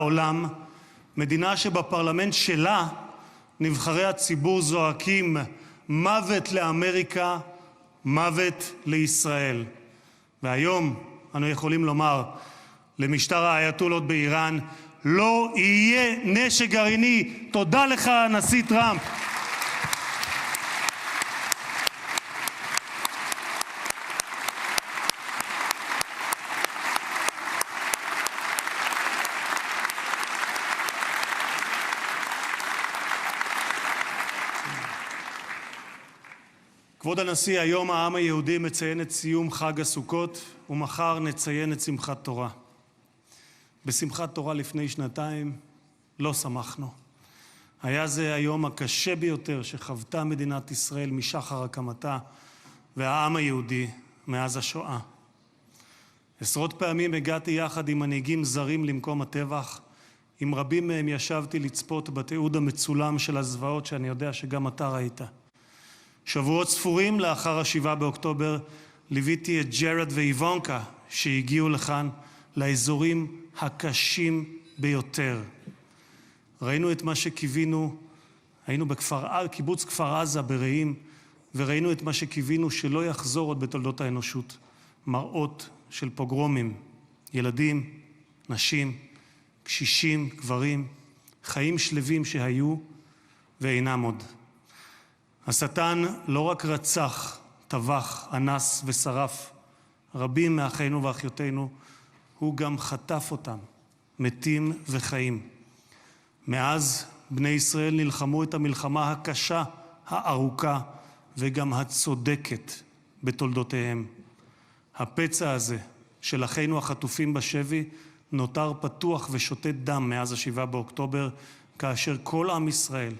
העולם, מדינה שבפרלמנט שלה נבחרי הציבור זועקים מוות לאמריקה, מוות לישראל. והיום אנו יכולים לומר למשטר האייתולות באיראן, לא יהיה נשק גרעיני. תודה לך, הנשיא טראמפ. כבוד הנשיא, היום העם היהודי מציין את סיום חג הסוכות, ומחר נציין את שמחת תורה. בשמחת תורה לפני שנתיים לא שמחנו. היה זה היום הקשה ביותר שחוותה מדינת ישראל משחר הקמתה והעם היהודי מאז השואה. עשרות פעמים הגעתי יחד עם מנהיגים זרים למקום הטבח. עם רבים מהם ישבתי לצפות בתיעוד המצולם של הזוועות שאני יודע שגם אתה ראית. שבועות ספורים לאחר 7 באוקטובר ליוויתי את ג'רד ואיוונקה שהגיעו לכאן לאזורים הקשים ביותר. ראינו את מה שקיווינו, היינו קיבוץ כפר עזה ברעים, וראינו את מה שקיווינו שלא יחזור עוד בתולדות האנושות. מראות של פוגרומים, ילדים, נשים, קשישים, גברים, חיים שלווים שהיו ואינם עוד. השטן לא רק רצח, טבח, אנס ושרף רבים מאחינו ואחיותינו, הוא גם חטף אותם, מתים וחיים. מאז בני ישראל נלחמו את המלחמה הקשה, הארוכה וגם הצודקת בתולדותיהם. הפצע הזה של אחינו החטופים בשבי נותר פתוח ושותת דם מאז 7 באוקטובר, כאשר כל עם ישראל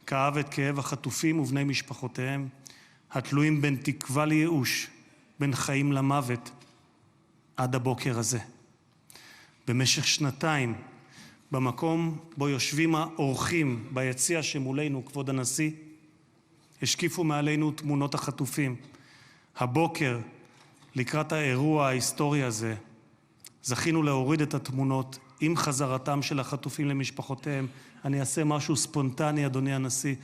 כאב את כאב החטופים ובני משפחותיהם, התלויים בין תקווה לייאוש, בין חיים למוות, עד הבוקר הזה. במשך שנתיים, במקום בו יושבים האורחים ביציע שמולנו, כבוד הנשיא, השקיפו מעלינו תמונות החטופים. הבוקר, לקראת האירוע ההיסטורי הזה, זכינו להוריד את התמונות עם חזרתם של החטופים למשפחותיהם. אני אעשה משהו ספונטני, אדוני הנשיא.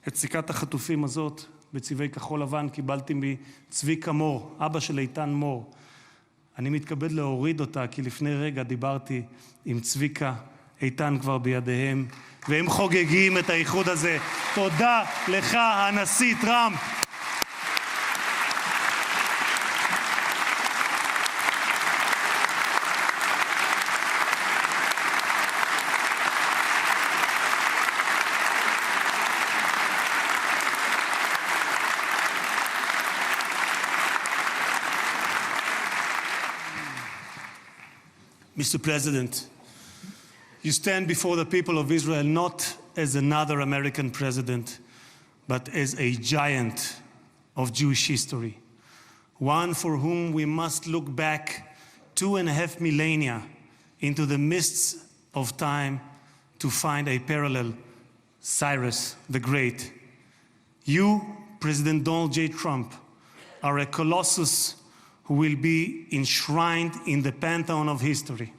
את סיכת החטופים הזאת, בצבעי כחול לבן, קיבלתי מצביקה מור, אבא של איתן מור. אני מתכבד להוריד אותה, כי לפני רגע דיברתי עם צביקה, איתן כבר בידיהם, והם חוגגים את האיחוד הזה. תודה לך, הנשיא טראמפ. Mr. President, you stand before the people of Israel not as another American president, but as a giant of Jewish history, one for whom we must look back 2.5 millennia into the mists of time to find a parallel, Cyrus the Great. You, President Donald J. Trump, are a colossus who will be enshrined in the pantheon of history.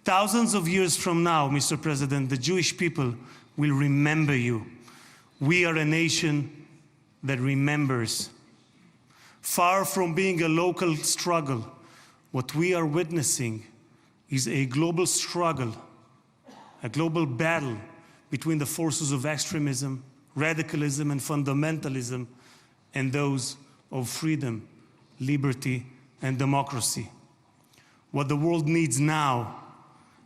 Thousands of years from now, Mr. President, the Jewish people will remember you. We are a nation that remembers. Far from being a local struggle, what we are witnessing is a global struggle, a global battle between the forces of extremism, radicalism, and fundamentalism, and those of freedom, liberty, and democracy. What the world needs now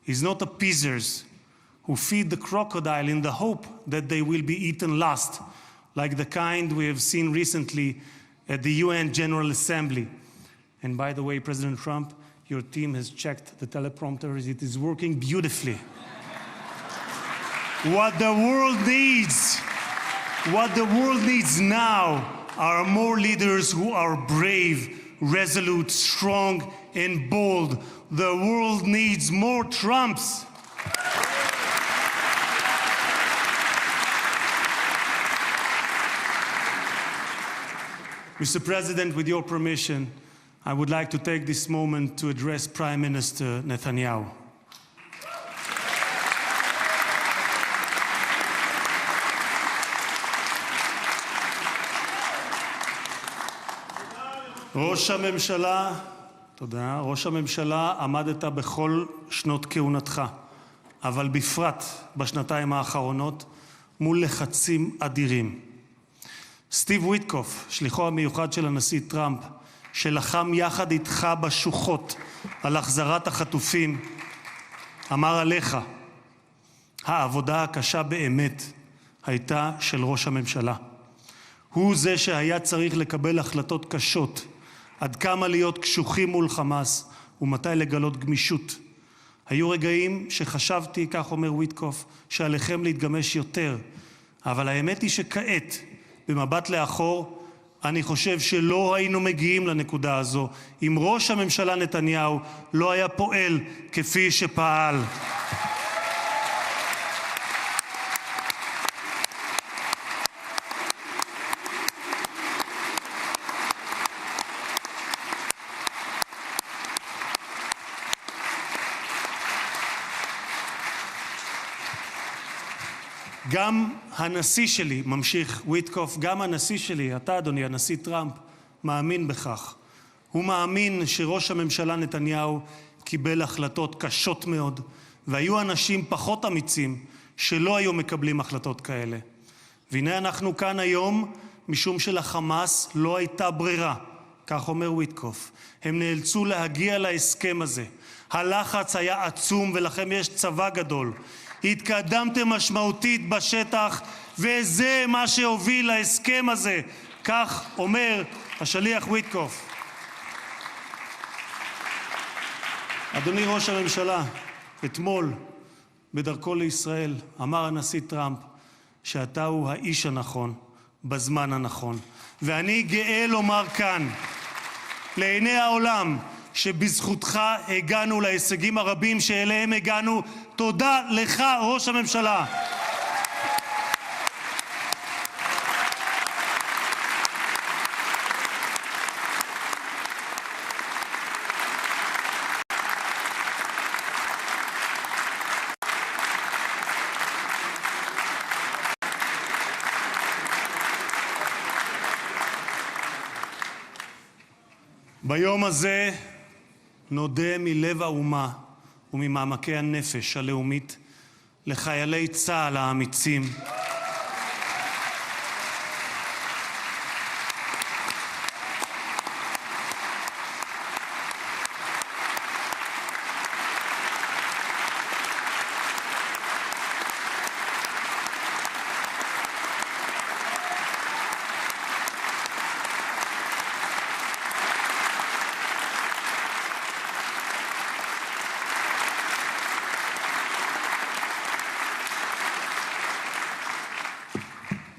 is not appeasers who feed the crocodile in the hope that they will be eaten last, like the kind we have seen recently at the UN General Assembly. And by the way, President Trump, your team has checked the teleprompter. It is working beautifully. What the world needs now are more leaders who are brave, resolute, strong, and bold. The world needs more Trumps. Mr. President, with your permission, I would like to take this moment to address Prime Minister Netanyahu. ראש הממשלה, תודה. ראש הממשלה, עמדת בכל שנות כהונתך, אבל בפרט בשנתיים האחרונות, מול לחצים אדירים. סטיב ויטקוף, שליחו המיוחד של הנשיא טראמפ, שלחם יחד איתך בשוחות על החזרת החטופים, אמר עליך, העבודה הקשה באמת הייתה של ראש הממשלה. הוא זה שהיה צריך לקבל החלטות קשות, עד כמה להיות קשוחים מול חמאס ומתי לגלות גמישות. היו רגעים שחשבתי, כך אומר ויטקוף, שעליכם להתגמש יותר, אבל האמת היא שכעת, במבט לאחור, אני חושב שלא היינו מגיעים לנקודה הזו אם ראש הממשלה נתניהו לא היה פועל כפי שפעל. גם הנשיא שלי, ממשיך ויטקוף, גם הנשיא שלי, אתה אדוני, הנשיא טראמפ, מאמין בכך. הוא מאמין שראש הממשלה נתניהו קיבל החלטות קשות מאוד, והיו אנשים פחות אמיצים שלא היו מקבלים החלטות כאלה. והנה אנחנו כאן היום, משום שלחמאס לא הייתה ברירה, כך אומר ויטקוף. הם נאלצו להגיע להסכם הזה. הלחץ היה עצום ולכם יש צבא גדול. התקדמתם משמעותית בשטח, וזה מה שהוביל להסכם הזה. כך אומר השליח ויטקוף. אדוני ראש הממשלה, אתמול בדרכו לישראל אמר הנשיא טראמפ שאתה הוא האיש הנכון בזמן הנכון. ואני גאה לומר כאן לעיני העולם שבזכותך הגענו להישגים הרבים שאליהם הגענו. תודה לך, ראש הממשלה. ביום הזה נודה מלב האומה וממעמקי הנפש הלאומית לחיילי צה"ל האמיצים,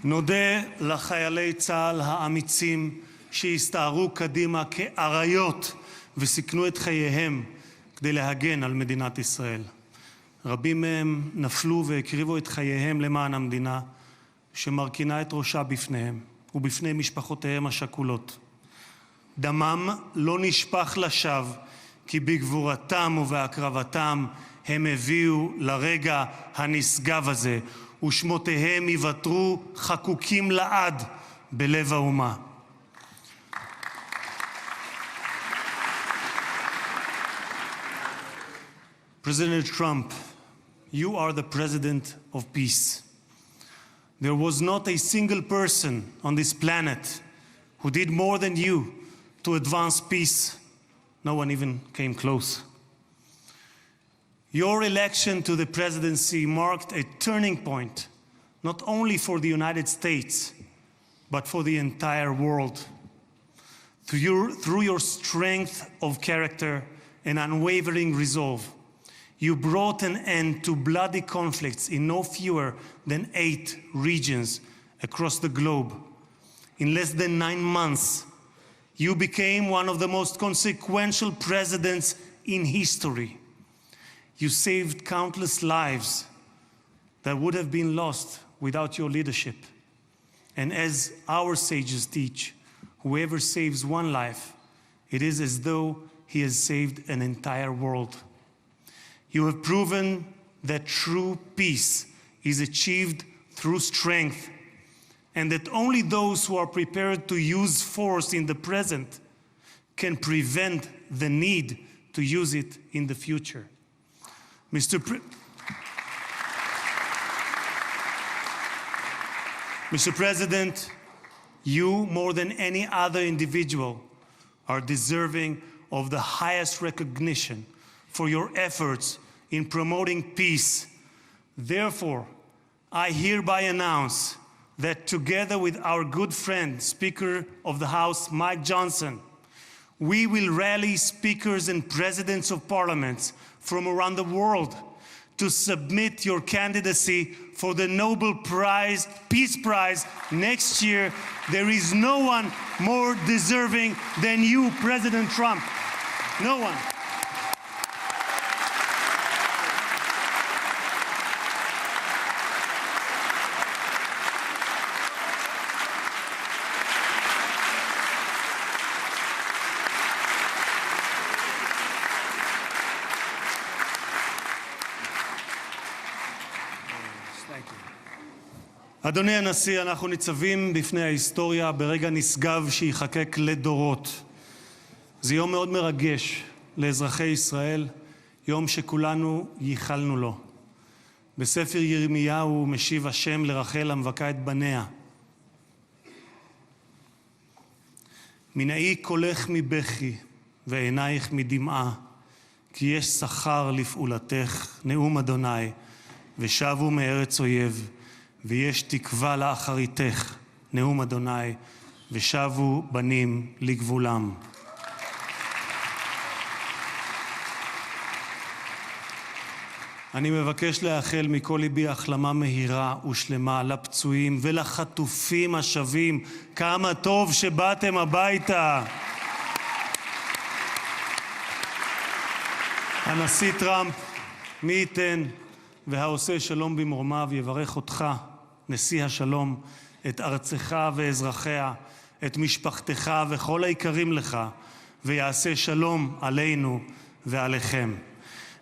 נודה לחיילי צה"ל האמיצים שהסתערו קדימה כאריות וסיכנו את חייהם כדי להגן על מדינת ישראל. רבים מהם נפלו והקריבו את חייהם למען המדינה שמרכינה את ראשה בפניהם ובפני משפחותיהם השכולות. דמם לא נשפך לשווא, כי בגבורתם ובהקרבתם הם הביאו לרגע הנשגב הזה, ושמותיהם יוותרו חקוקים לעד בלב האומה. President Trump, you are the president of peace. There was not a single person on this planet who did more than you to advance peace. No one even came close. Your election to the presidency marked a turning point, not only for the United States, but for the entire world. Through your strength of character and unwavering resolve, you brought an end to bloody conflicts in no fewer than 8 regions across the globe. In less than 9 months, you became one of the most consequential presidents in history. You saved countless lives that would have been lost without your leadership. And as our sages teach, whoever saves one life, it is as though he has saved an entire world. You have proven that true peace is achieved through strength, and that only those who are prepared to use force in the present can prevent the need to use it in the future. Mr. President, you, more than any other individual, are deserving of the highest recognition for your efforts in promoting peace. Therefore, I hereby announce that together with our good friend, Speaker of the House, Mike Johnson, we will rally speakers and presidents of parliaments from around the world to submit your candidacy for the Nobel Prize, Peace Prize next year. There is no one more deserving than you, President Trump. No one. אדוני הנשיא, אנחנו ניצבים בפני ההיסטוריה ברגע נשגב שיחקק לדורות. זה יום מאוד מרגש לאזרחי ישראל, יום שכולנו ייחלנו לו. בספר ירמיהו משיב השם לרחל המבכה את בניה. מנעי קולך מבכי ועינייך מדמעה, כי יש שכר לפעולתך, נאום אדוני, ושבו מארץ אויב. ויש תקווה לאחריתך, נאום אדוני, ושבו בנים לגבולם. אני מבקש לאחל מכל ליבי החלמה מהירה ושלמה לפצועים ולחטופים השבים. כמה טוב שבאתם הביתה. הנשיא טראמפ, מי ייתן והעושה שלום במרומיו יברך אותך, נשיא השלום, את ארצך ואזרחיה, את משפחתך וכל היקרים לך, ויעשה שלום עלינו ועליכם.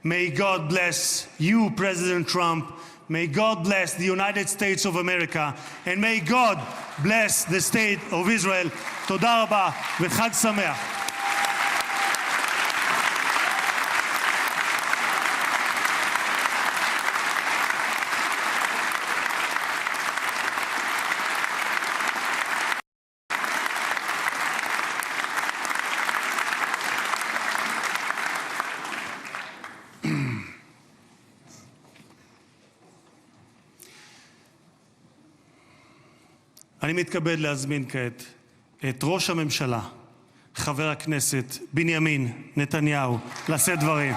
May God bless you, President Trump. May God bless the United States of America. And may God bless the state of Israel. תודה רבה וחג שמח. אני מתכבד להזמין כעת את ראש הממשלה, חבר הכנסת בנימין נתניהו, לשאת דברים.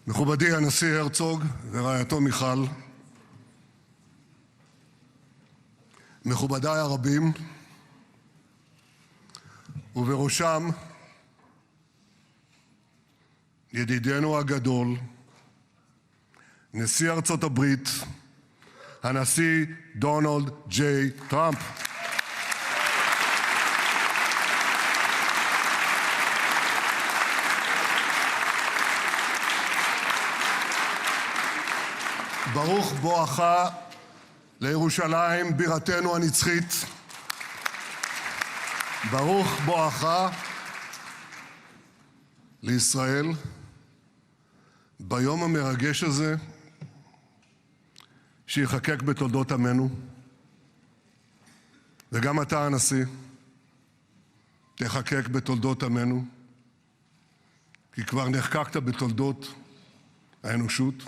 מכובדי הנשיא הרצוג ורעייתו מיכל, מכובדיי הרבים, ובראשם ידידנו הגדול, נשיא ארצות הברית, הנשיא דונלד ג'יי טראמפ. ברוך בואך לירושלים בירתנו הנצחית. ברוך בואך לישראל ביום המרגש הזה שיחקק בתולדות עמנו. וגם אתה הנשיא תחקק בתולדות עמנו, כי כבר נחקקת בתולדות האנושות.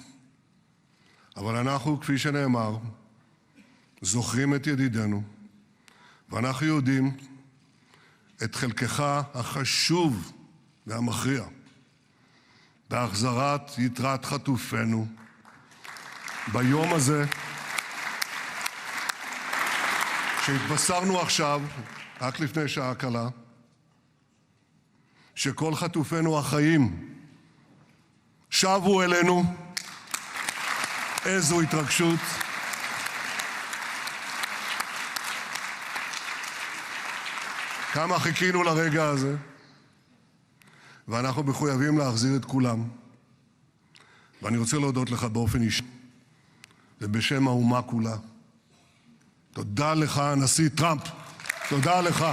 אבל אנחנו, כפי שנאמר, זוכרים את ידידנו, ואנחנו יודעים את חלקך החשוב והמכריע בהחזרת יתרת חטופינו ביום הזה שהתבשרנו עכשיו, רק לפני שעה קלה, שכל חטופינו החיים שבו אלינו. איזו התרגשות. כמה חיכינו לרגע הזה, ואנחנו מחויבים להחזיר את כולם. ואני רוצה להודות לך באופן אישי, ובשם האומה כולה. תודה לך, הנשיא טראמפ. תודה לך.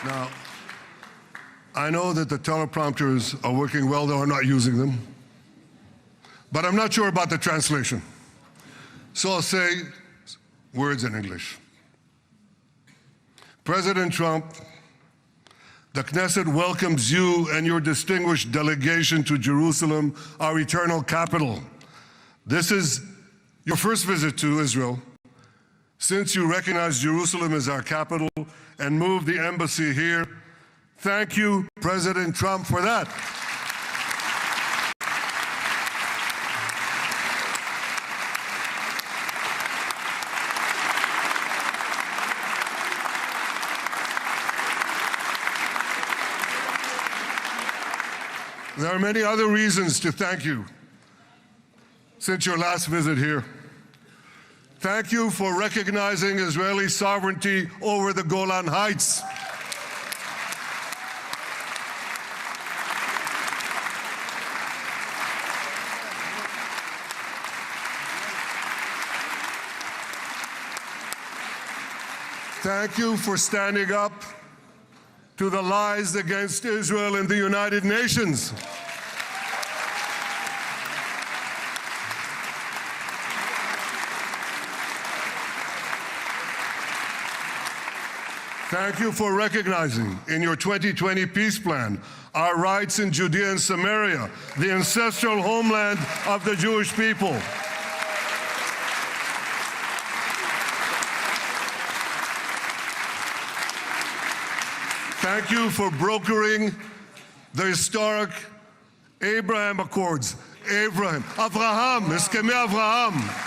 Now, I know that the teleprompters are working well, though I'm not using them. But I'm not sure about the translation. So I'll say words in English. President Trump, the Knesset welcomes you and your distinguished delegation to Jerusalem, our eternal capital. This is your first visit to Israel since you recognize Jerusalem as our capital and moved the embassy here. Thank you, President Trump, for that. There are many other reasons to thank you since your last visit here. Thank you for recognizing Israeli sovereignty over the Golan Heights. Thank you for standing up to the lies against Israel in the United Nations. Thank you for recognizing in your 2020 peace plan our rights in Judea and Samaria, the ancestral homeland of the Jewish people. Thank you for brokering the historic Abraham Accords. Abraham, Eskhemei Avraham.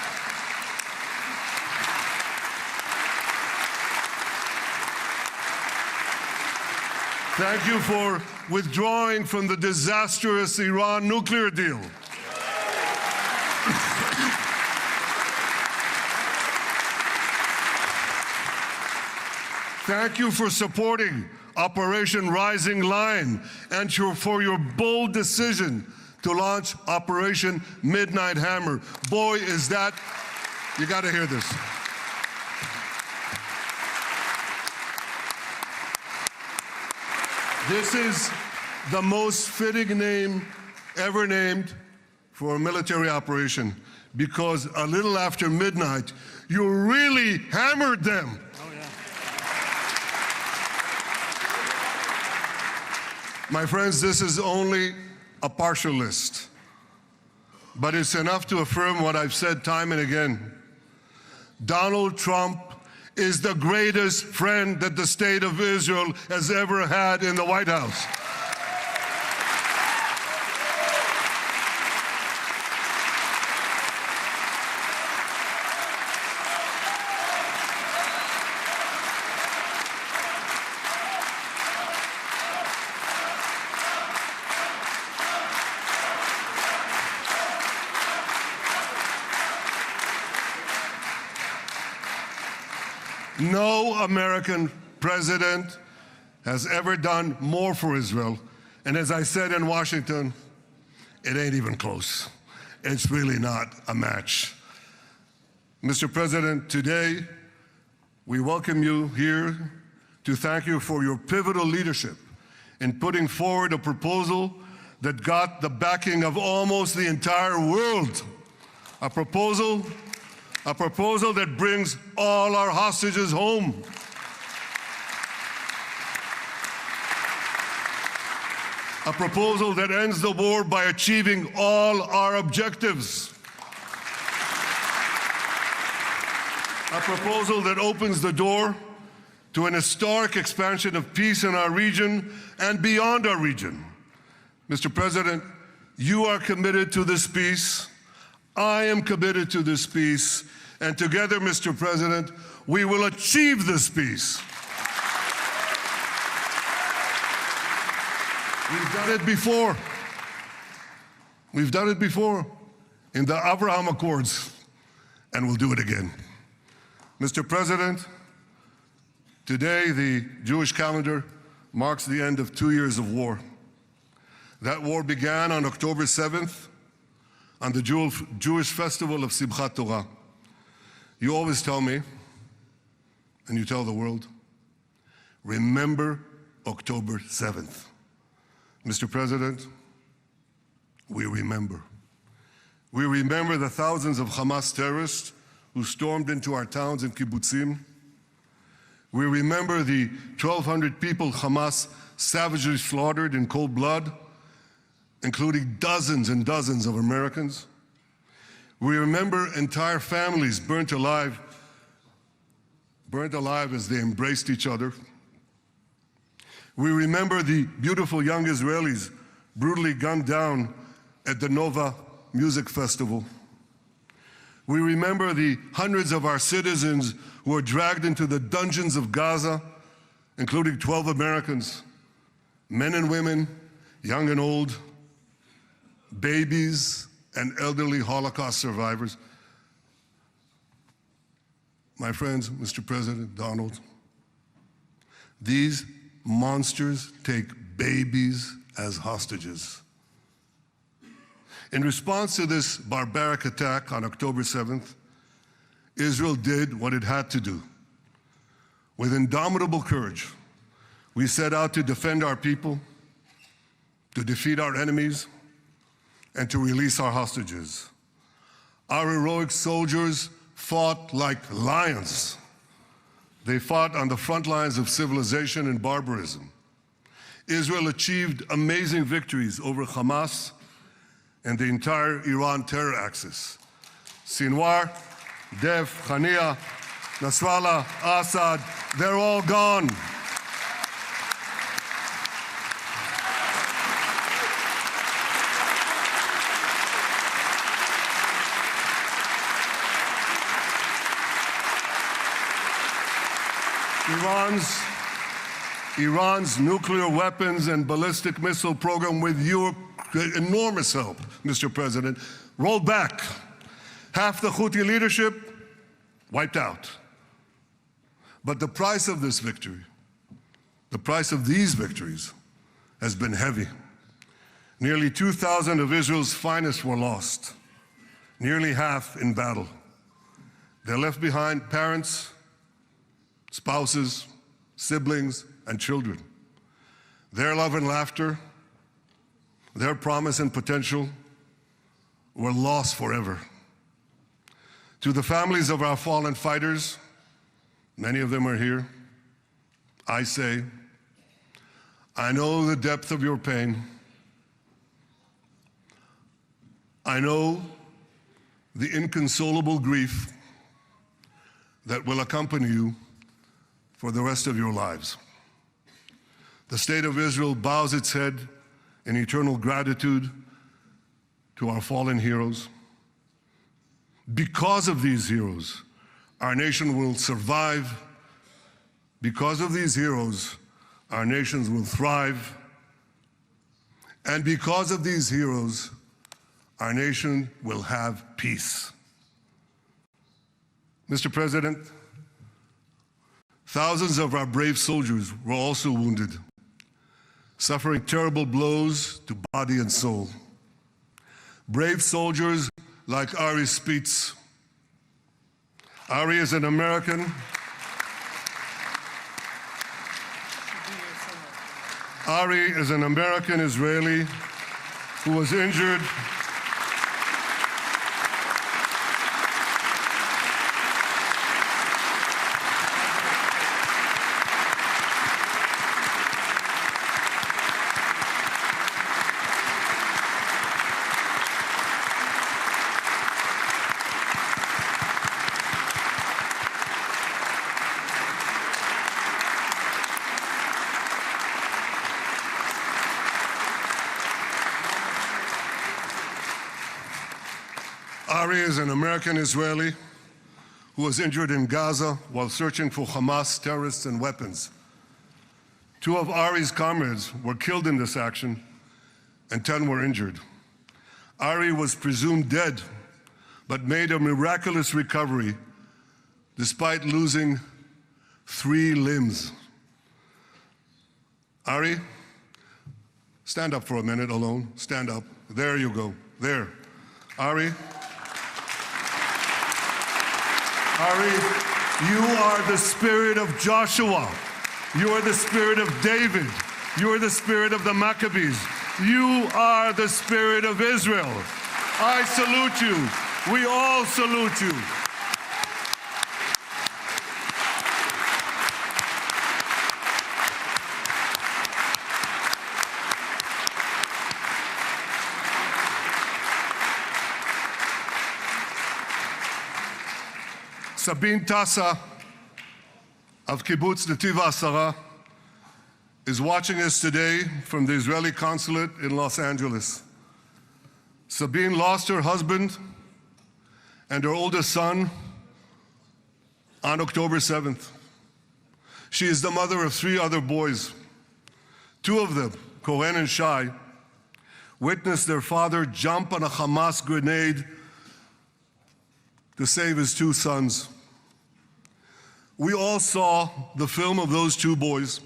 Thank you for withdrawing from the disastrous Iran nuclear deal. Thank you for supporting Operation Rising Lion and for your bold decision to launch Operation Midnight Hammer. Boy, is that... You got to hear this. This is the most fitting name ever named for a military operation, because a little after midnight, you really hammered them. My friends, this is only a partial list, but it's enough to affirm what I've said time and again. Donald Trump is the greatest friend that the state of Israel has ever had in the White House. No American president has ever done more for Israel. And as I said in Washington, it ain't even close. It's really not a match. Mr. President, today we welcome you here to thank you for your pivotal leadership in putting forward a proposal that got the backing of almost the entire world. A proposal that brings all our hostages home. A proposal that ends the war by achieving all our objectives. A proposal that opens the door to an historic expansion of peace in our region and beyond our region. Mr. President, you are committed to this peace. I am committed to this peace. And together, Mr. President, we will achieve this peace. We've done it before. We've done it before in the Abraham Accords, and we'll do it again. Mr. President, today the Jewish calendar marks the end of 2 years of war. That war began on October 7th, on the Jewish festival of Simchat Torah. You always tell me, and you tell the world, remember October 7th. Mr. President, we remember. We remember the thousands of Hamas terrorists who stormed into our towns and kibbutzim. We remember the 1,200 people Hamas savagely slaughtered in cold blood, including dozens and dozens of Americans. We remember entire families burnt alive as they embraced each other. We remember the beautiful young Israelis brutally gunned down at the Nova Music Festival. We remember the hundreds of our citizens who were dragged into the dungeons of Gaza, including 12 Americans, men and women, young and old, babies and elderly Holocaust survivors. My friends, Mr. President, Donald, these monsters take babies as hostages. In response to this barbaric attack on October 7th, Israel did what it had to do. With indomitable courage, we set out to defend our people, to defeat our enemies, and to release our hostages. Our heroic soldiers fought like lions. They fought on the front lines of civilization and barbarism. Israel achieved amazing victories over Hamas and the entire Iran terror axis. Sinwar, Dev, Khania, Nasrallah, Assad, they're all gone. Iran's nuclear weapons and ballistic missile program, with your enormous help, Mr. President, rolled back. Half the Houthi leadership wiped out. But the price of this victory, the price of these victories, has been heavy. Nearly 2,000 of Israel's finest were lost, nearly half in battle. They left behind parents, spouses, siblings, and children. Their love and laughter, their promise and potential were lost forever. To the families of our fallen fighters, many of them are here, I say, I know the depth of your pain. I know the inconsolable grief that will accompany you for the rest of your lives. The state of Israel bows its head in eternal gratitude to our fallen heroes. Because of these heroes, our nation will survive. Because of these heroes, our nations will thrive. And because of these heroes, our nation will have peace. Mr. President, thousands of our brave soldiers were also wounded, suffering terrible blows to body and soul. Brave soldiers like Ari Spitz. Ari is an American. Ari is an American Israeli who was injured Ari is an American Israeli who was injured in Gaza while searching for Hamas terrorists and weapons. 2 of Ari's comrades were killed in this action, and 10 were injured. Ari was presumed dead, but made a miraculous recovery despite losing 3 limbs. Ari, stand up for a minute alone. Stand up. There you go. There. Ari. Ari, you are the spirit of Joshua. You are the spirit of David. You are the spirit of the Maccabees. You are the spirit of Israel. I salute you. We all salute you. Sabine Tassa of Kibbutz Netiv HaAsara is watching us today from the Israeli consulate in Los Angeles. Sabine lost her husband and her oldest son on October 7th. She is the mother of 3 other boys. 2 of them, Koren and Shai, witnessed their father jump on a Hamas grenade to save his 2 sons. We all saw the film of those 2 boys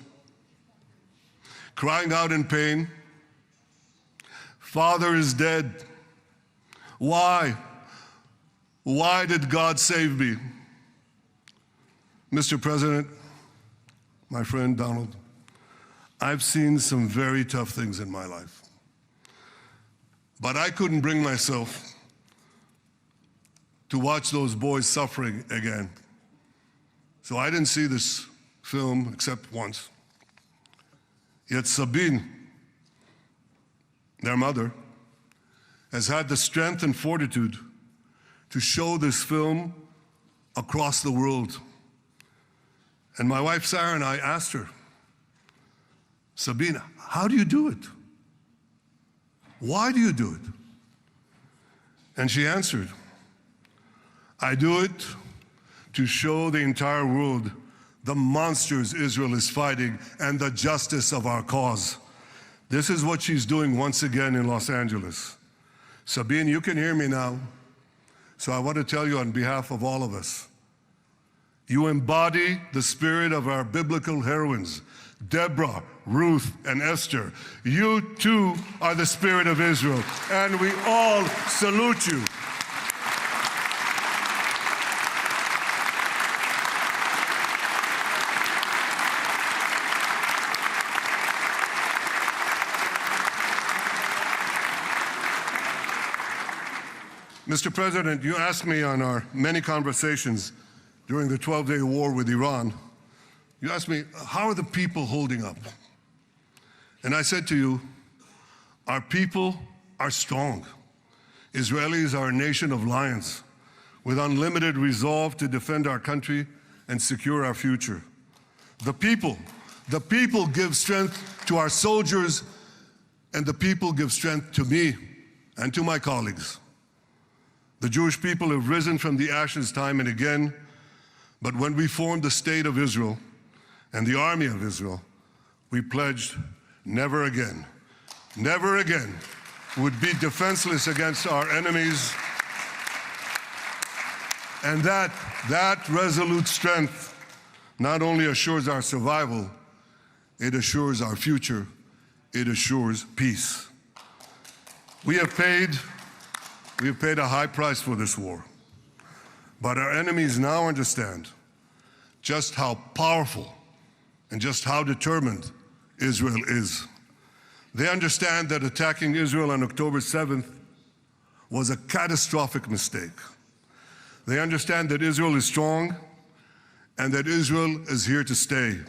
crying out in pain, "Father is dead. Why? Why did God save me?" Mr. President, my friend Donald, I've seen some very tough things in my life, but I couldn't bring myself to watch those boys suffering again. So I didn't see this film except once. Yet Sabine, their mother, has had the strength and fortitude to show this film across the world. And my wife Sarah and I asked her, "Sabine, how do you do it? Why do you do it?" And she answered, "I do it to show the entire world the monsters Israel is fighting and the justice of our cause." This is what she's doing once again in Los Angeles. Sabine, you can hear me now, so I want to tell you on behalf of all of us, you embody the spirit of our biblical heroines, Deborah, Ruth, and Esther. You too are the spirit of Israel, and we all salute you. Mr. President, you asked me on our many conversations during the 12-day war with Iran, you asked me, how are the people holding up? And I said to you, our people are strong. Israelis are a nation of lions with unlimited resolve to defend our country and secure our future. The people give strength to our soldiers, and the people give strength to me and to my colleagues. The Jewish people have risen from the ashes time and again, but when we formed the State of Israel and the Army of Israel, we pledged never again would be defenseless against our enemies. And that resolute strength not only assures our survival, it assures our future, it assures peace. We have paid a high price for this war, but our enemies now understand just how powerful and just how determined Israel is. They understand that attacking Israel on October 7th was a catastrophic mistake. They understand that Israel is strong and that Israel is here to stay.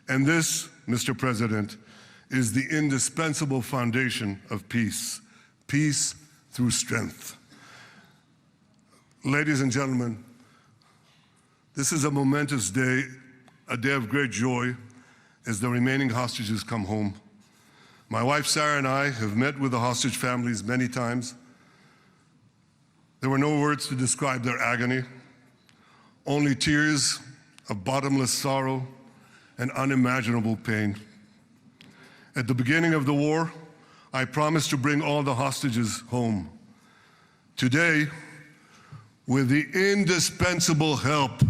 And this, Mr. President, is the indispensable foundation of peace. Peace through strength. Ladies and gentlemen, this is a momentous day, a day of great joy as the remaining hostages come home. My wife Sarah and I have met with the hostage families many times. There were no words to describe their agony, only tears of bottomless sorrow and unimaginable pain. At the beginning of the war, I promised to bring all the hostages home. Today, with the indispensable help,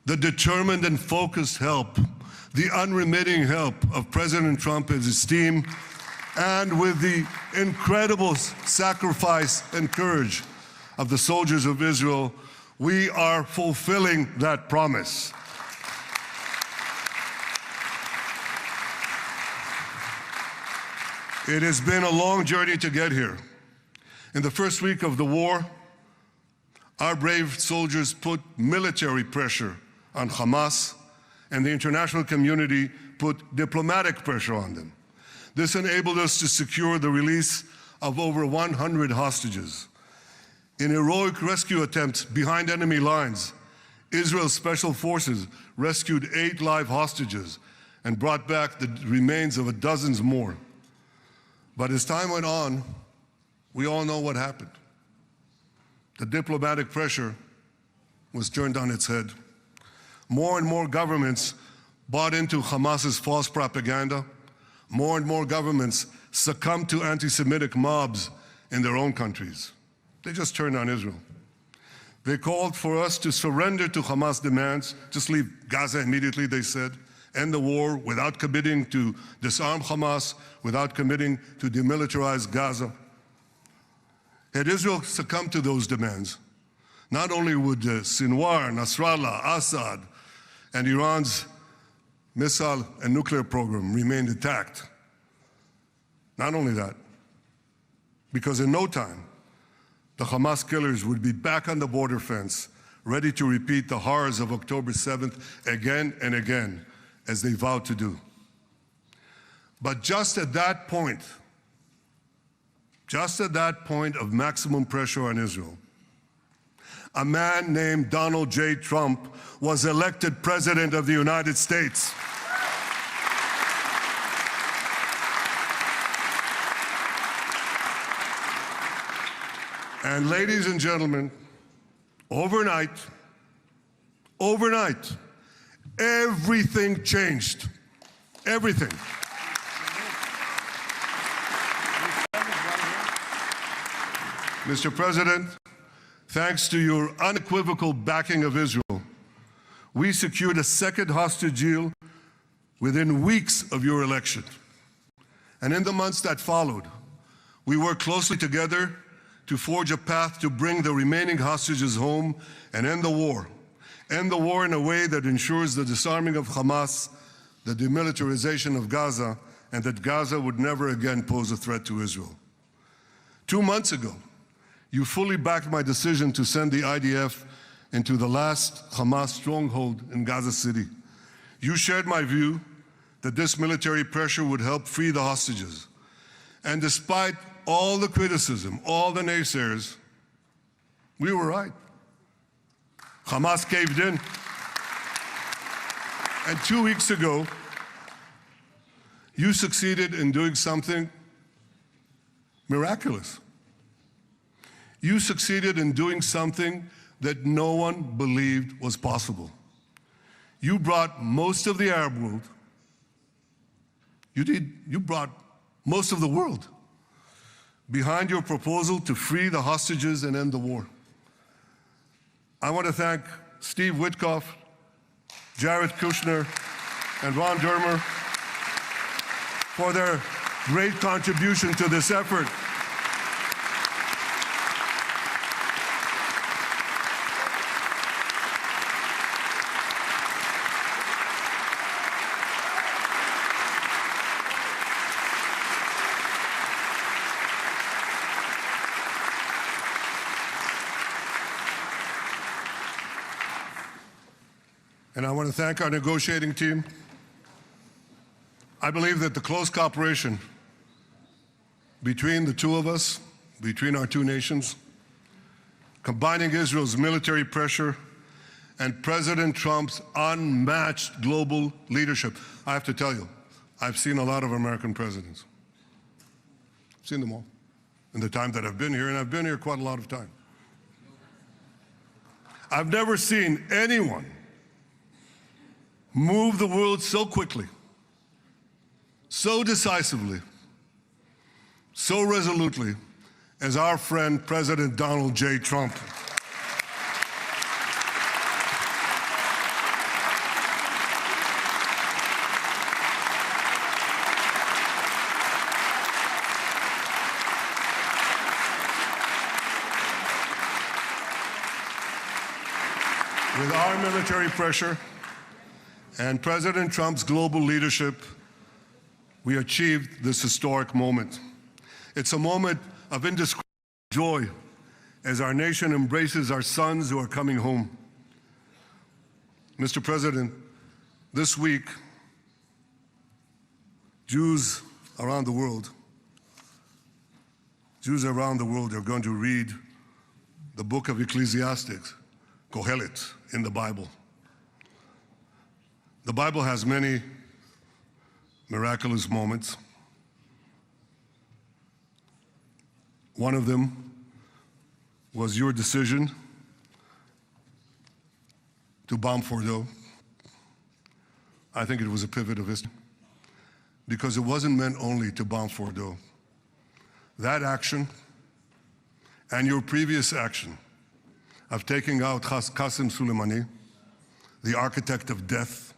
the determined and focused help, the unremitting help of President Trump and his team, and with the incredible sacrifice and courage of the soldiers of Israel, we are fulfilling that promise. It has been a long journey to get here. In the first week of the war, our brave soldiers put military pressure on Hamas, and the international community put diplomatic pressure on them. This enabled us to secure the release of over 100 hostages. In heroic rescue attempts behind enemy lines, Israel's special forces rescued 8 live hostages and brought back the remains of dozens more. But as time went on, we all know what happened. The diplomatic pressure was turned on its head. More and more governments bought into Hamas's false propaganda. More and more governments succumbed to anti-Semitic mobs in their own countries. They just turned on Israel. They called for us to surrender to Hamas demands, just leave Gaza immediately, they said, end the war without committing to disarm Hamas, without committing to demilitarize Gaza. Had Israel succumbed to those demands, not only would Sinwar, Nasrallah, Assad, and Iran's missile and nuclear program remain intact. Not only that, because in no time, the Hamas killers would be back on the border fence, ready to repeat the horrors of October 7th again and again, as they vowed to do. But just at that point of maximum pressure on Israel, a man named Donald J. Trump was elected President of the United States. And ladies and gentlemen, overnight, everything changed. Everything. Mr. President, thanks to your unequivocal backing of Israel, we secured a second hostage deal within weeks of your election. And in the months that followed, we worked closely together to forge a path to bring the remaining hostages home and end the war. End the war in a way that ensures the disarming of Hamas, the demilitarization of Gaza, and that Gaza would never again pose a threat to Israel. 2 months ago, you fully backed my decision to send the IDF into the last Hamas stronghold in Gaza City. You shared my view that this military pressure would help free the hostages. And despite all the criticism, all the naysayers, we were right. Hamas caved in. And 2 weeks ago, you succeeded in doing something miraculous. You succeeded in doing something that no one believed was possible. You brought most of the Arab world, you brought most of the world behind your proposal to free the hostages and end the war. I want to thank Steve Witkoff, Jared Kushner, and Ron Dermer for their great contribution to this effort. And I want to thank our negotiating team. I believe that the close cooperation between the two of us, between our two nations, combining Israel's military pressure and President Trump's unmatched global leadership. I have to tell you, I've seen a lot of American presidents. I've seen them all in the time that I've been here, and I've been here quite a lot of time. I've never seen anyone move the world so quickly, so decisively, so resolutely as our friend President Donald J. Trump. With our military pressure and President Trump's global leadership, we achieved this historic moment. It's a moment of indescribable joy as our nation embraces our sons who are coming home. Mr. President, this week, Jews around the world are going to read the book of Ecclesiastes, Kohelet, in the Bible. The Bible has many miraculous moments. One of them was your decision to bomb Fordo. I think it was a pivot of history because it wasn't meant only to bomb Fordo. That action and your previous action of taking out Qasem Soleimani, the architect of death,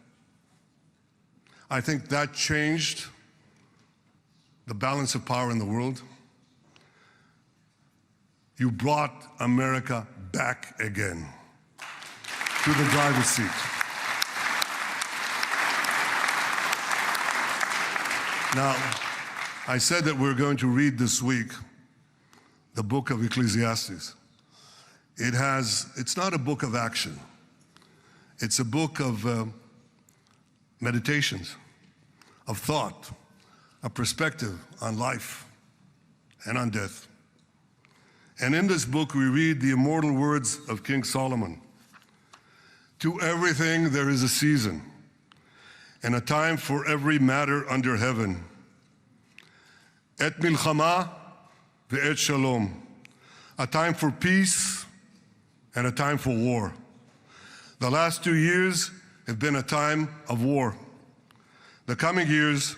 I think that changed the balance of power in the world. You brought America back again to the driver's seat. Now, I said that we're going to read this week the book of Ecclesiastes. It's not a book of action. It's a book of meditations, of thought, a perspective on life and on death. And in this book, we read the immortal words of King Solomon. To everything there is a season, and a time for every matter under heaven. Et milchama ve'et shalom. A time for peace and a time for war. The last 2 years have been a time of war. The coming years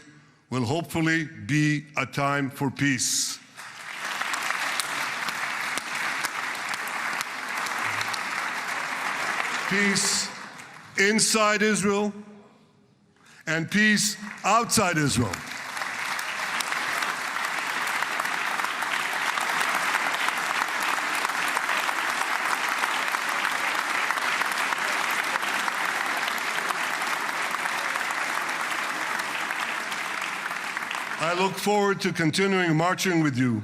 will hopefully be a time for peace. Peace inside Israel and peace outside Israel. I look forward to continuing marching with you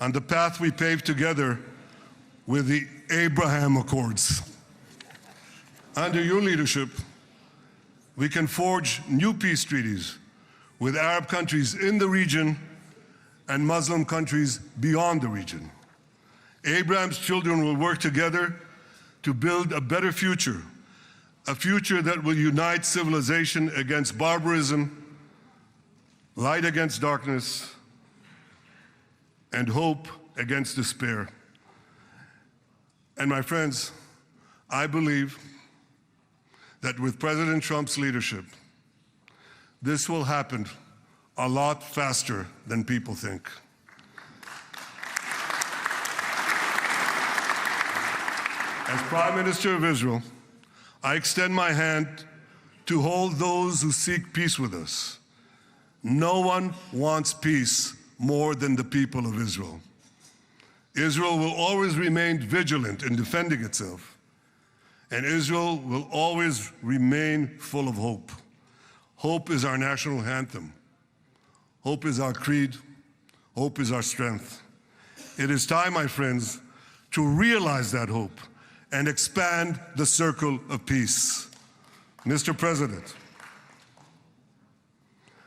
on the path we paved together with the Abraham Accords. Under your leadership, we can forge new peace treaties with Arab countries in the region and Muslim countries beyond the region. Abraham's children will work together to build a better future, a future that will unite civilization against barbarism, light against darkness, and hope against despair. And my friends, I believe that with President Trump's leadership, this will happen a lot faster than people think. As Prime Minister of Israel, I extend my hand to hold those who seek peace with us. No one wants peace more than the people of Israel. Israel will always remain vigilant in defending itself, and Israel will always remain full of hope. Hope is our national anthem. Hope is our creed. Hope is our strength. It is time, my friends, to realize that hope and expand the circle of peace. Mr. President,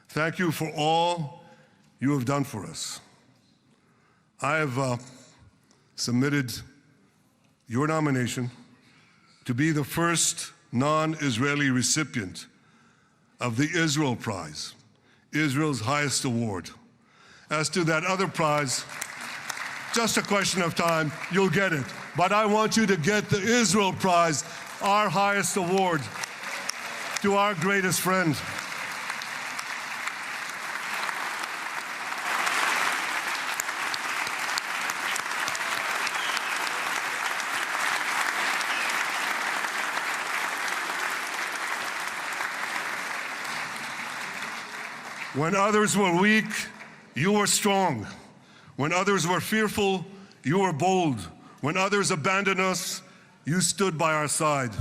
thank you for all you have done for us. I have submitted your nomination to be the first non-Israeli recipient of the Israel Prize, Israel's highest award. As to that other prize, just a question of time, you'll get it. but I want you to get the Israel Prize, our highest award, to our greatest friend. When others were weak, you were strong. When others were fearful, you were bold. When others abandoned us, you stood by our side.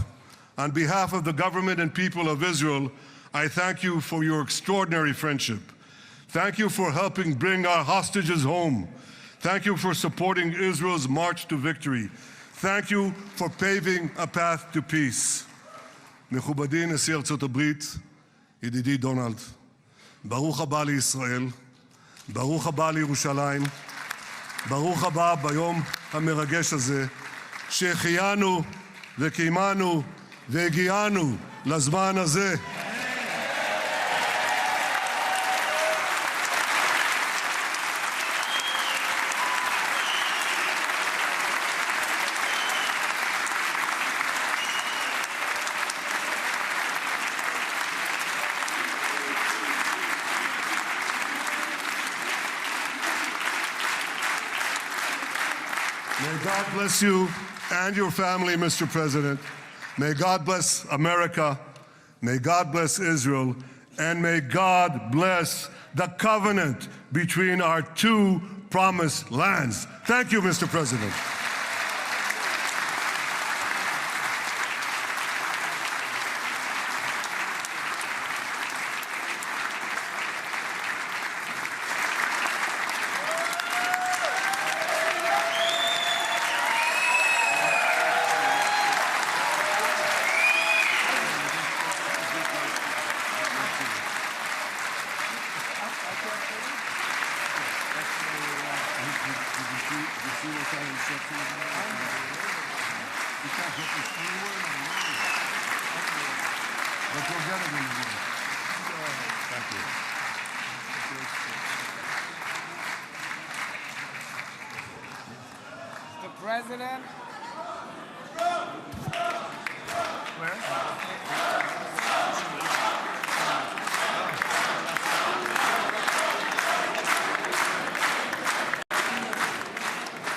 On behalf of the government and people of Israel, I thank you for your extraordinary friendship. Thank you for helping bring our hostages home. Thank you for supporting Israel's march to victory. Thank you for paving a path to peace. מכובדי נשיא ארצות הברית, ידידי דונלד, ברוך הבא לישראל, ברוך הבא לירושלים, ברוך הבא ביום המרגש הזה, שהחיינו וקיימנו והגיענו לזמן הזה. May God bless you and your family, Mr. President. May God bless America. May God bless Israel. And may God bless the covenant between our two promised lands. Thank you, Mr. President. Mr. President.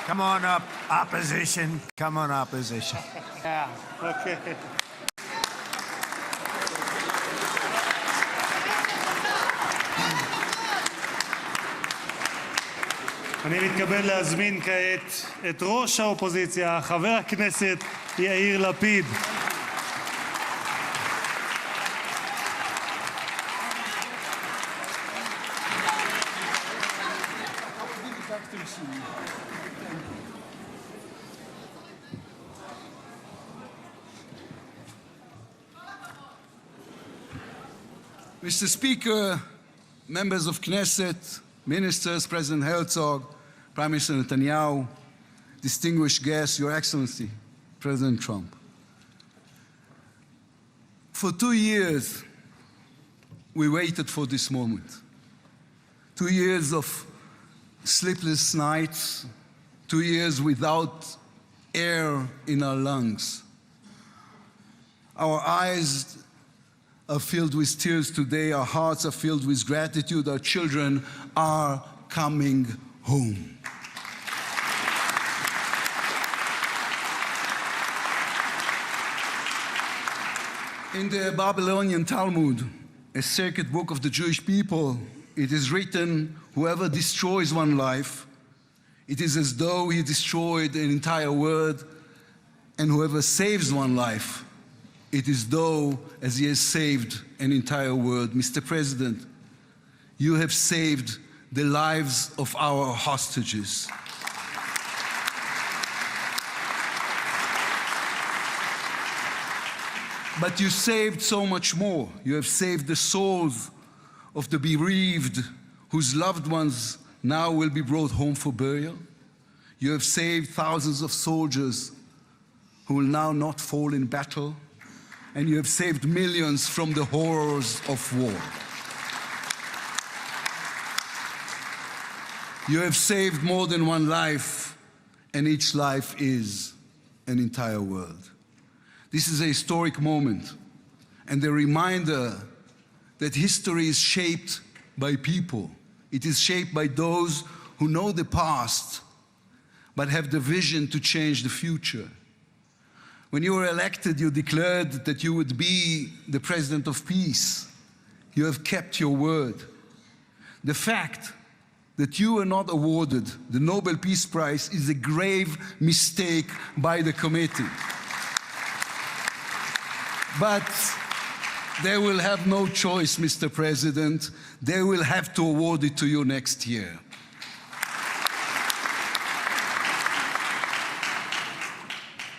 Come on up, opposition. Come on, opposition. Yeah. Okay. אני מתכבד להזמין כעת את ראש האופוזיציה, חבר הכנסת יאיר לפיד. Mr. Speaker, members of Knesset, ministers, President Herzog, Prime Minister Netanyahu, distinguished guests, Your Excellency, President Trump. For 2 years, we waited for this moment. 2 years of sleepless nights, 2 years without air in our lungs. Our eyes are filled with tears today. Our hearts are filled with gratitude. Our children are coming home. In the Babylonian Talmud, a sacred book of the Jewish people, it is written, whoever destroys one life, it is as though he destroyed an entire world, and whoever saves one life, it is though as he has saved an entire world. Mr. President, you have saved the lives of our hostages. But you saved so much more. You have saved the souls of the bereaved whose loved ones now will be brought home for burial. You have saved thousands of soldiers who will now not fall in battle. And you have saved millions from the horrors of war. You have saved more than one life, and each life is an entire world. This is a historic moment and a reminder that history is shaped by people. It is shaped by those who know the past but have the vision to change the future. When you were elected, you declared that you would be the president of peace. You have kept your word. The fact that you were not awarded the Nobel Peace Prize is a grave mistake by the committee. But they will have no choice, Mr. President. They will have to award it to you next year.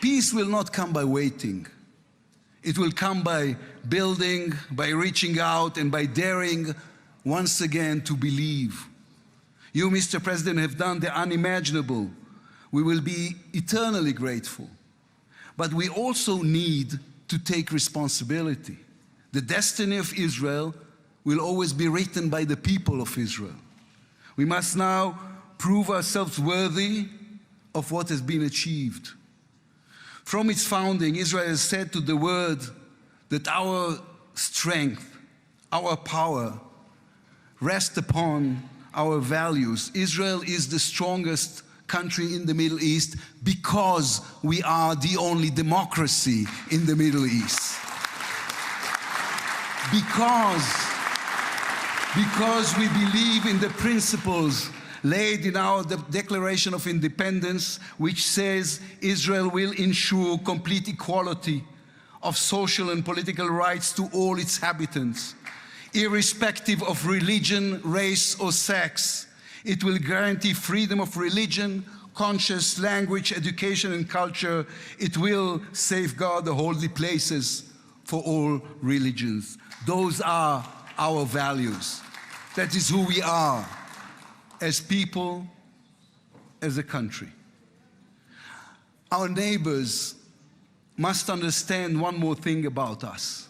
Peace will not come by waiting. It will come by building, by reaching out, and by daring once again to believe. You, Mr. President, have done the unimaginable. We will be eternally grateful. But we also need to take responsibility. The destiny of Israel will always be written by the people of Israel. We must now prove ourselves worthy of what has been achieved. From its founding, Israel has said to the world that our strength, our power, rest upon our values. Israel is the strongest country in the Middle East because we are the only democracy in the Middle East. Because we believe in the principles laid in our Declaration of Independence, which says Israel will ensure complete equality of social and political rights to all its inhabitants, irrespective of religion, race, or sex. It will guarantee freedom of religion, conscience, language, education, and culture. It will safeguard the holy places for all religions. Those are our values. That is who we are as people, as a country. Our neighbors must understand one more thing about us.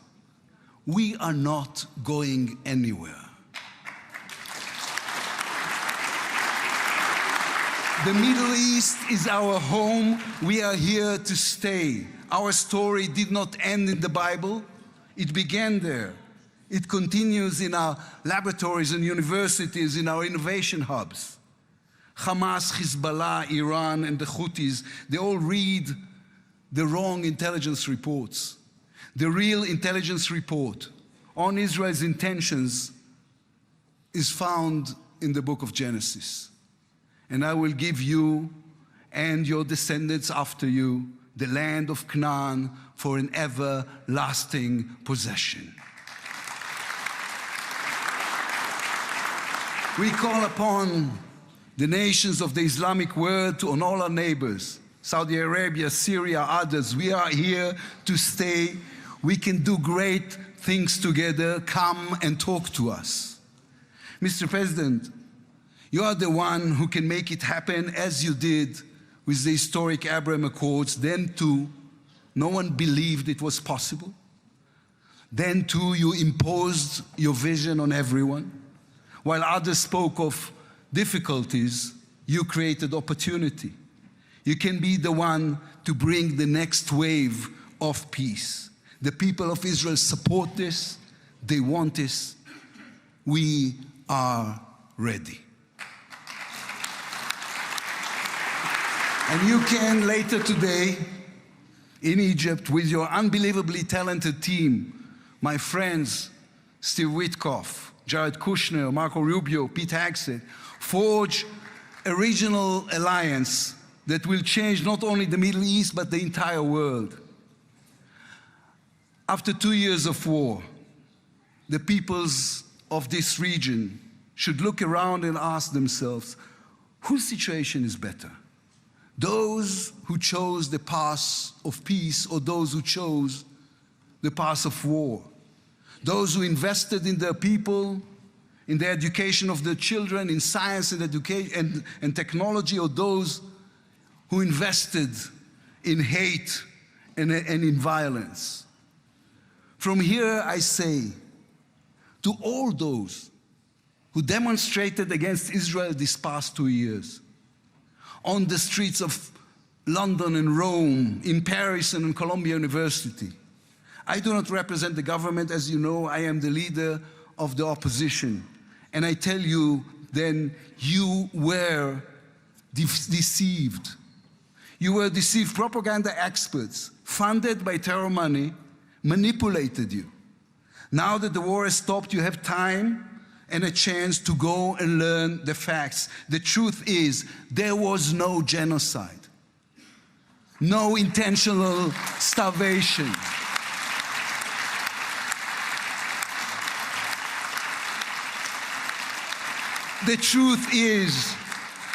We are not going anywhere. The Middle East is our home. We are here to stay. Our story did not end in the Bible. It began there. It continues in our laboratories and universities, in our innovation hubs. Hamas, Hezbollah, Iran, and the Houthis, they all read the wrong intelligence reports. The real intelligence report on Israel's intentions is found in the book of Genesis. And I will give you and your descendants after you the land of Canaan for an everlasting possession. We call upon the nations of the Islamic world and all our neighbors, Saudi Arabia, Syria, others. We are here to stay. We can do great things together. Come and talk to us. Mr. President, you are the one who can make it happen as you did with the historic Abraham Accords. Then too, no one believed it was possible. Then too, you imposed your vision on everyone. While others spoke of difficulties, you created opportunity. You can be the one to bring the next wave of peace. The people of Israel support this. They want this. We are ready. And you can later today in Egypt with your unbelievably talented team, my friends Steve Witkoff, Jared Kushner, Marco Rubio, Pete Hegseth, forge a regional alliance that will change not only the Middle East but the entire world. After 2 years of war, the peoples of this region should look around and ask themselves, whose situation is better? Those who chose the path of peace or those who chose the path of war? Those who invested in their people, in the education of their children, in science and education and technology, or those who invested in hate and in violence? From here I say to all those who demonstrated against Israel these past 2 years, on the streets of London and Rome, in Paris and in Columbia University. I do not represent the government. As you know, I am the leader of the opposition. And I tell you, then, you were deceived. You were deceived. Propaganda experts, funded by terror money, manipulated you. Now that the war has stopped, you have time and a chance to go and learn the facts. The truth is, there was no genocide, no intentional starvation. The truth is,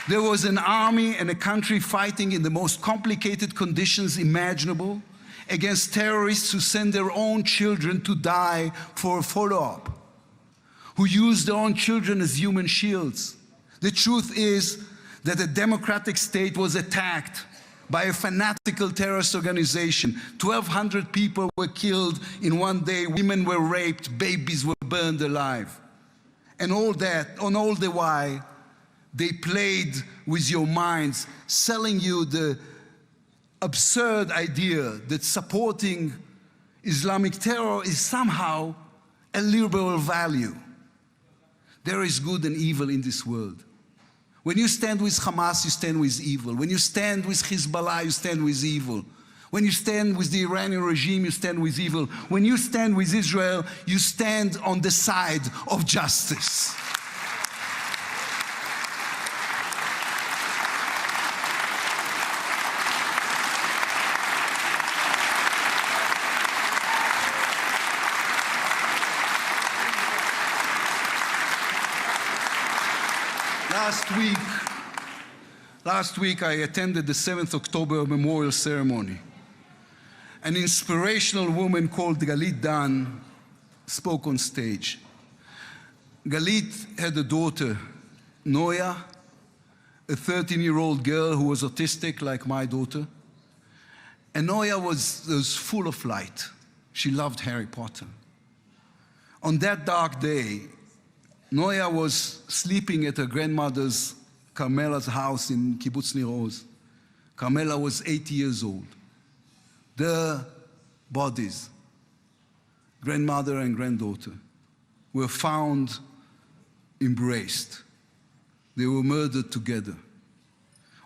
there was an army and a country fighting in the most complicated conditions imaginable against terrorists who send their own children to die for a follow-up, who use their own children as human shields. The truth is that a democratic state was attacked by a fanatical terrorist organization. 1,200 people were killed in one day, women were raped, babies were burned alive. And all the while, they played with your minds, selling you the absurd idea that supporting Islamic terror is somehow a liberal value. There is good and evil in this world. When you stand with Hamas, you stand with evil. When you stand with Hezbollah, you stand with evil. When you stand with the Iranian regime, you stand with evil. When you stand with Israel, you stand on the side of justice. Last week I attended the 7th October memorial ceremony. An inspirational woman called Galit Dan spoke on stage. Galit had a daughter, Noya, a 13-year-old girl who was autistic like my daughter. And Noya was full of light. She loved Harry Potter. On that dark day, Noya was sleeping at her grandmother's, Carmela's house in Kibbutz Nir Oz. Carmela was 80 years old. Their bodies, grandmother and granddaughter, were found embraced. They were murdered together.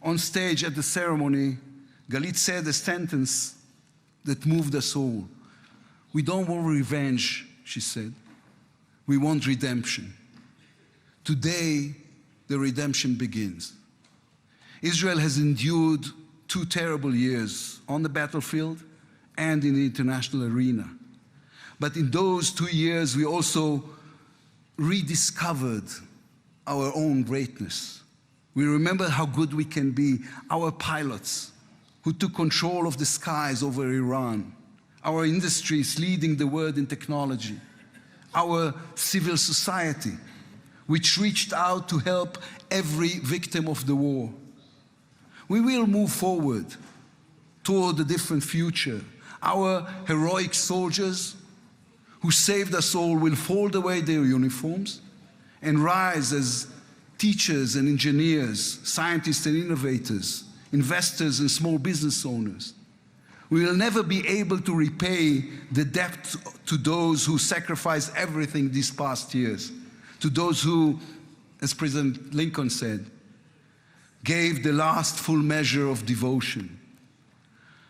On stage at the ceremony, Galit said a sentence that moved us all. "We don't want revenge," she said. "We want redemption." Today, the redemption begins. Israel has endured 2 terrible years on the battlefield and in the international arena. But in those 2 years, we also rediscovered our own greatness. We remember how good we can be. Our pilots who took control of the skies over Iran, our industries leading the world in technology, our civil society, which reached out to help every victim of the war. We will move forward toward a different future. Our heroic soldiers who saved us all will fold away their uniforms and rise as teachers and engineers, scientists and innovators, investors and small business owners. We will never be able to repay the debt to those who sacrificed everything these past years, to those who, as President Lincoln said, gave the last full measure of devotion.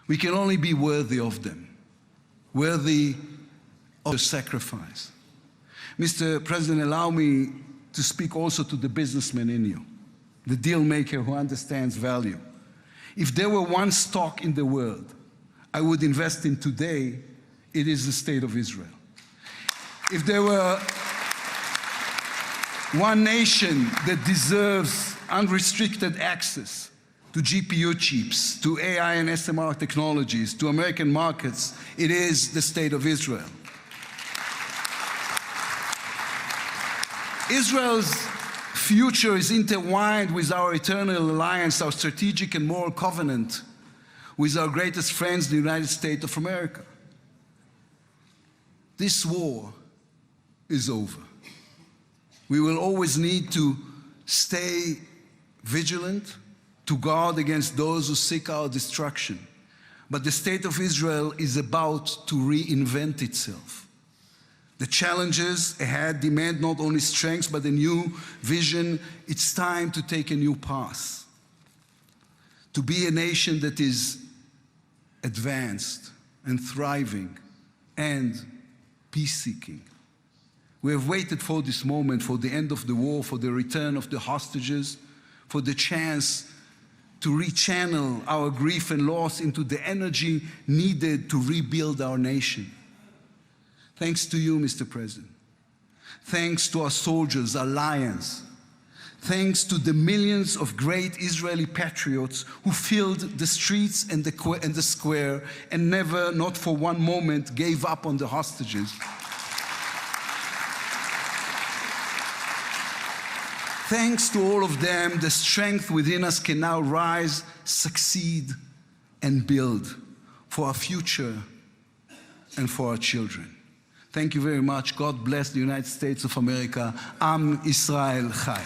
We can only be worthy of them, worthy of the sacrifice. Mr. President, allow me to speak also to the businessman in you, the deal maker who understands value. If there were one stock in the world I would invest in today, it is the State of Israel. If there were one nation that deserves unrestricted access to GPU chips, to AI and SMR technologies, to American markets, it is the State of Israel. Israel's future is intertwined with our eternal alliance, our strategic and moral covenant with our greatest friends, the United States of America. This war is over. We will always need to stay vigilant, to guard against those who seek our destruction. But the state of Israel is about to reinvent itself. The challenges ahead demand not only strength, but a new vision. It's time to take a new path, to be a nation that is advanced and thriving and peace-seeking. We have waited for this moment, for the end of the war, for the return of the hostages, for the chance to rechannel our grief and loss into the energy needed to rebuild our nation. Thanks to you, Mr. President. Thanks to our soldiers, our lions. Thanks to the millions of great Israeli patriots who filled the streets and the square and never, not for one moment, gave up on the hostages. Thanks to all of them, the strength within us can now rise, succeed, and build for our future and for our children. Thank you very much. God bless the United States of America. Am Israel Chai.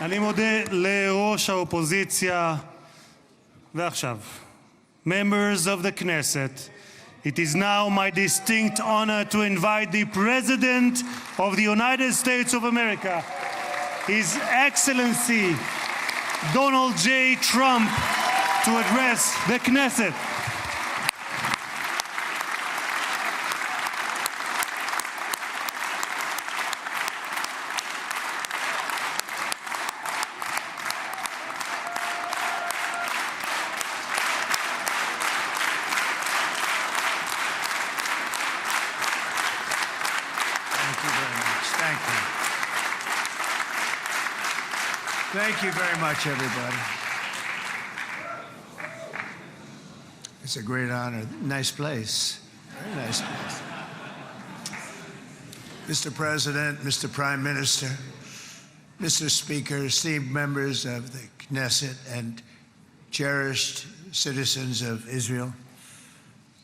אני מודה לראש האופוזיציה. ועכשיו, members of the Knesset, it is now my distinct honor to invite the President of the United States of America, His Excellency Donald J. Trump, to address the Knesset. Thank you very much, everybody. It's a great honor. Nice place. Very nice place. Mr. President, Mr. Prime Minister, Mr. Speaker, esteemed members of the Knesset, and cherished citizens of Israel,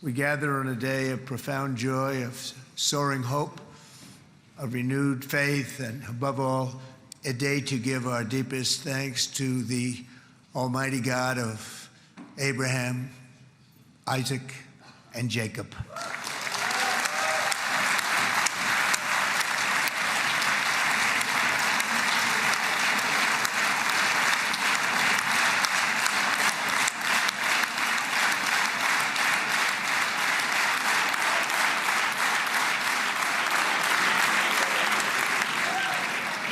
we gather on a day of profound joy, of soaring hope, of renewed faith, and above all, a day to give our deepest thanks to the Almighty God of Abraham, Isaac, and Jacob.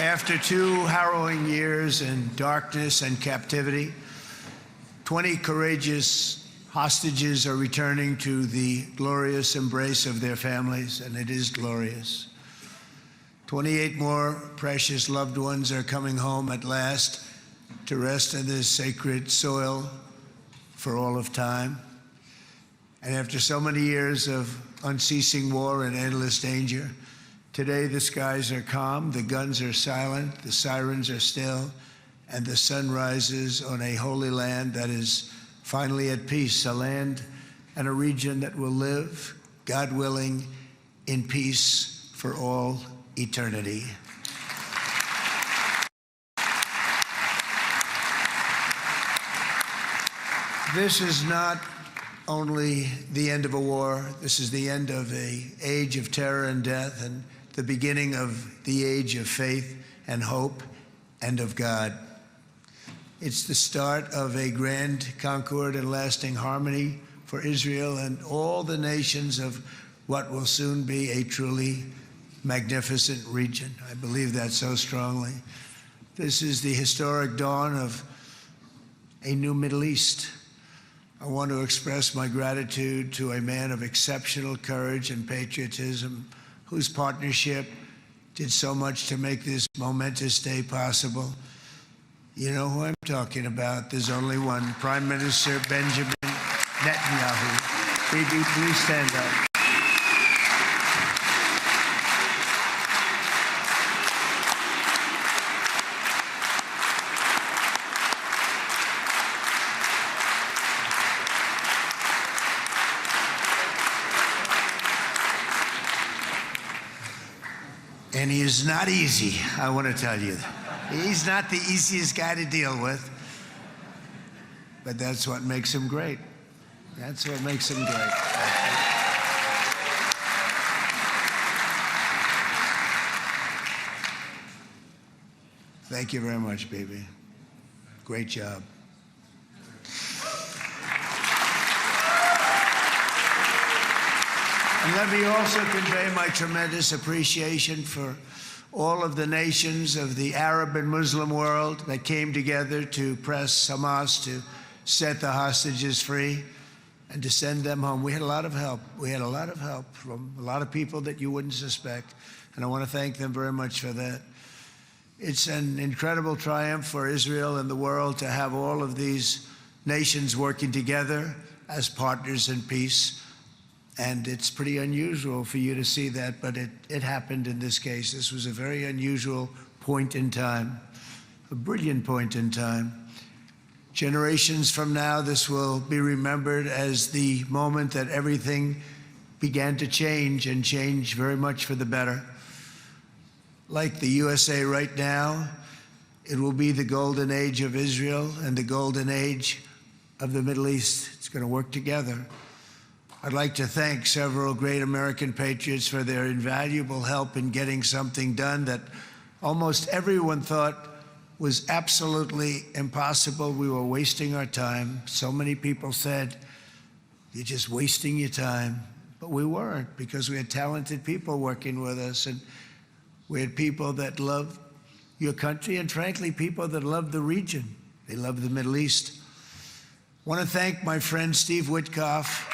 After 2 harrowing years in darkness and captivity, 20 courageous hostages are returning to the glorious embrace of their families, and it is glorious. 28 more precious loved ones are coming home at last to rest in this sacred soil for all of time. And after so many years of unceasing war and endless danger, today the skies are calm, the guns are silent, the sirens are still, and the sun rises on a holy land that is finally at peace, a land and a region that will live, God willing, in peace for all eternity. This is not only the end of a war, this is the end of an age of terror and death, and the beginning of the age of faith and hope and of God. It's the start of a grand concord and lasting harmony for Israel and all the nations of what will soon be a truly magnificent region. I believe that so strongly. This is the historic dawn of a new Middle East. I want to express my gratitude to a man of exceptional courage and patriotism, whose partnership did so much to make this momentous day possible. You know who I'm talking about. There's only one, Prime Minister Benjamin Netanyahu. Bibi, please stand up. is not easy, I want to tell you. He's not the easiest guy to deal with, but that's what makes him great. That's what makes him great. Thank you very much, baby. Great job. And let me also convey my tremendous appreciation for all of the nations of the Arab and Muslim world that came together to press Hamas to set the hostages free and to send them home. We had a lot of help. We had a lot of help from a lot of people that you wouldn't suspect, and I want to thank them very much for that. It's an incredible triumph for Israel and the world to have all of these nations working together as partners in peace. And it's pretty unusual for you to see that, but it happened in this case. This was a very unusual point in time, a brilliant point in time. Generations from now, this will be remembered as the moment that everything began to change, and change very much for the better. Like the USA right now, it will be the golden age of Israel and the golden age of the Middle East. It's going to work together. I'd like to thank several great American patriots for their invaluable help in getting something done that almost everyone thought was absolutely impossible. We were wasting our time. So many people said, "You're just wasting your time." But we weren't, because we had talented people working with us, and we had people that loved your country, and frankly, people that loved the region. They loved the Middle East. I want to thank my friend Steve Witkoff.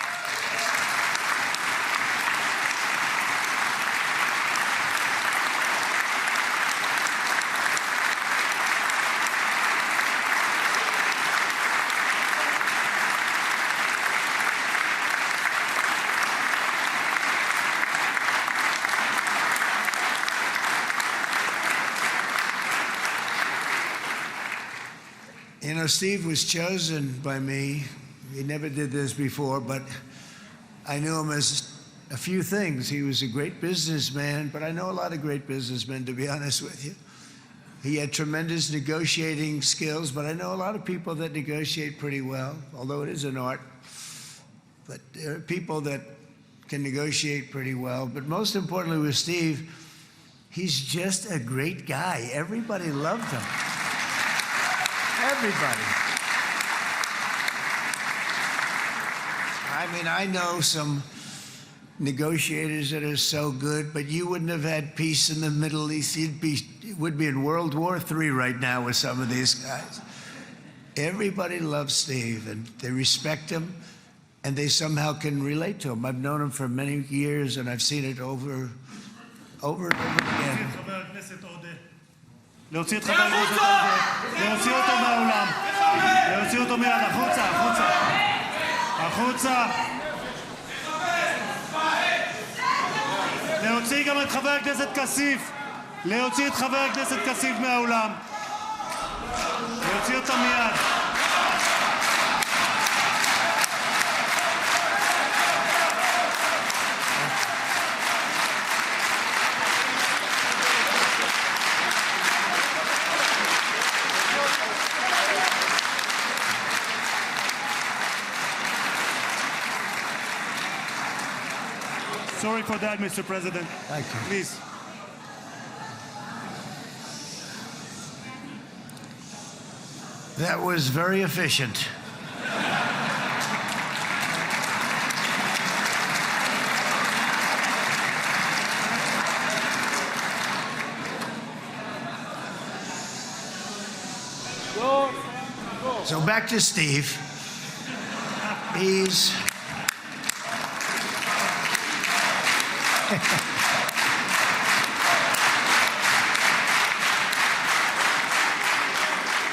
You know, Steve was chosen by me. He never did this before, but I knew him as a few things. He was a great businessman, but I know a lot of great businessmen, to be honest with you. He had tremendous negotiating skills, but I know a lot of people that negotiate pretty well, although it is an art. But there are people that can negotiate pretty well. But most importantly with Steve, he's just a great guy. Everybody loved him. Everybody. I mean, I know some negotiators that are so good, but you wouldn't have had peace in the Middle East. It would be in World War III right now with some of these guys. Everybody loves Steve, and they respect him, and they somehow can relate to him. I've known him for many years, and I've seen it over and over again. להוציא את חבר הכנסת עודה, להוציא אותו מהאולם, להוציא אותו מיד, החוצה, החוצה, החוצה. להוציא גם את חבר הכנסת כסיף, להוציא את חבר הכנסת כסיף מהאולם, להוציא אותו מיד. Sorry for that, Mr. President. Thank you. Please. That was very efficient. So back to Steve. He's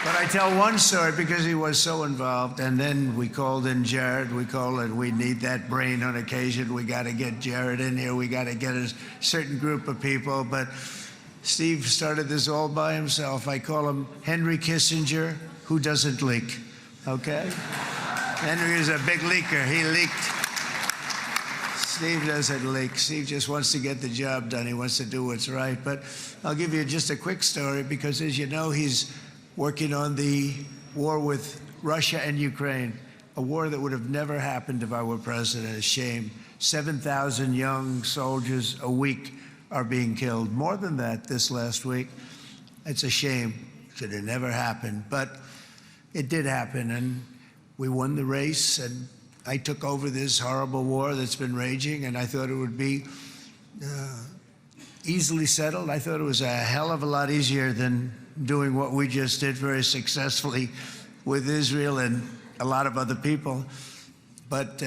But I tell one story because he was so involved, and then we called in Jared. We need that brain on occasion. We got to get Jared in here. We got to get a certain group of people. But Steve started this all by himself. I call him Henry Kissinger, who doesn't leak. Okay? Henry is a big leaker. He leaked Steve doesn't leak. Steve just wants to get the job done. He wants to do what's right. But I'll give you just a quick story because, as you know, he's working on the war with Russia and Ukraine, a war that would have never happened if I were president. A shame. 7,000 young soldiers a week are being killed. More than that this last week. It's a shame. Should have never happened. But it did happen, and we won the race, and I took over this horrible war that's been raging, and I thought it would be easily settled. I thought it was a hell of a lot easier than doing what we just did very successfully with Israel and a lot of other people. But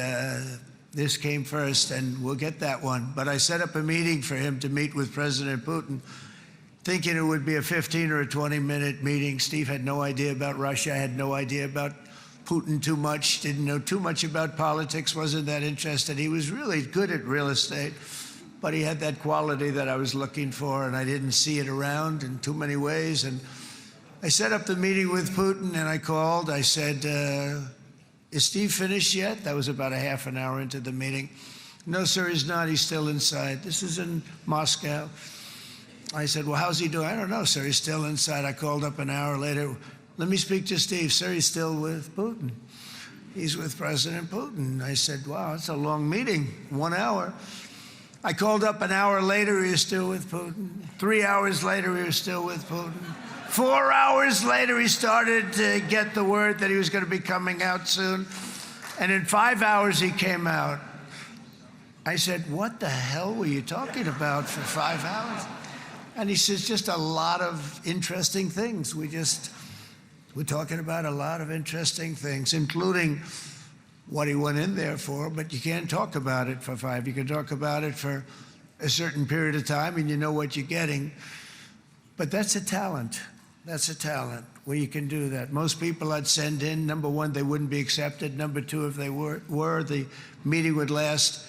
this came first, and we'll get that one. But I set up a meeting for him to meet with President Putin, thinking it would be a 15 or a 20-minute meeting. Steve had no idea about Russia, had no idea about Putin too much, didn't know too much about politics, wasn't that interested. He was really good at real estate, but he had that quality that I was looking for, and I didn't see it around in too many ways. And I set up the meeting with Putin, and I called. I said, is Steve finished yet? That was about a half an hour into the meeting. No, sir, he's not. He's still inside. This is in Moscow. I said, well, how's he doing? I don't know, sir. He's still inside. I called up an hour later. Let me speak to Steve. Sir, he's still with Putin. He's with President Putin. I said, wow, it's a long meeting, 1 hour. I called up an hour later. He was still with Putin. 3 hours later, he was still with Putin. 4 hours later, he started to get the word that he was going to be coming out soon. And in 5 hours, he came out. I said, what the hell were you talking about for 5 hours? And he says, just a lot of interesting things. We're talking about a lot of interesting things, including what he went in there for, but you can't talk about it for 5. You can talk about it for a certain period of time, and you know what you're getting. But that's a talent. That's a talent where you can do that. Most people I'd send in, number one, they wouldn't be accepted. Number two, if they were, the meeting would last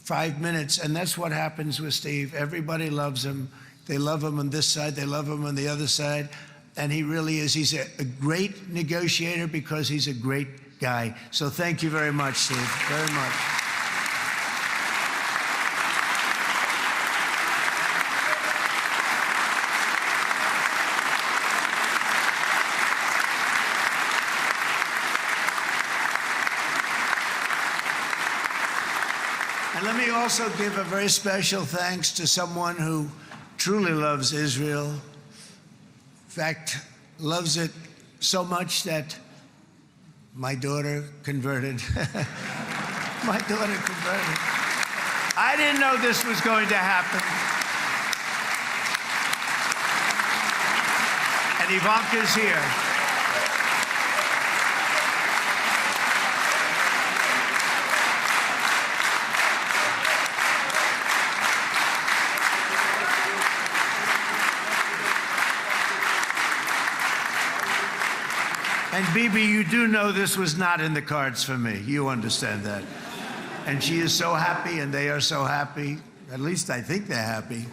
5 minutes, and that's what happens with Steve. Everybody loves him. They love him on this side. They love him on the other side. And he really is. He's a great negotiator because he's a great guy. So thank you very much, Steve, very much. And let me also give a very special thanks to someone who truly loves Israel. In fact, loves it so much that my daughter converted. My daughter converted. I didn't know this was going to happen. And Ivanka's here. And Bibi, you do know this was not in the cards for me. You understand that. And she is so happy, and they are so happy. At least I think they're happy.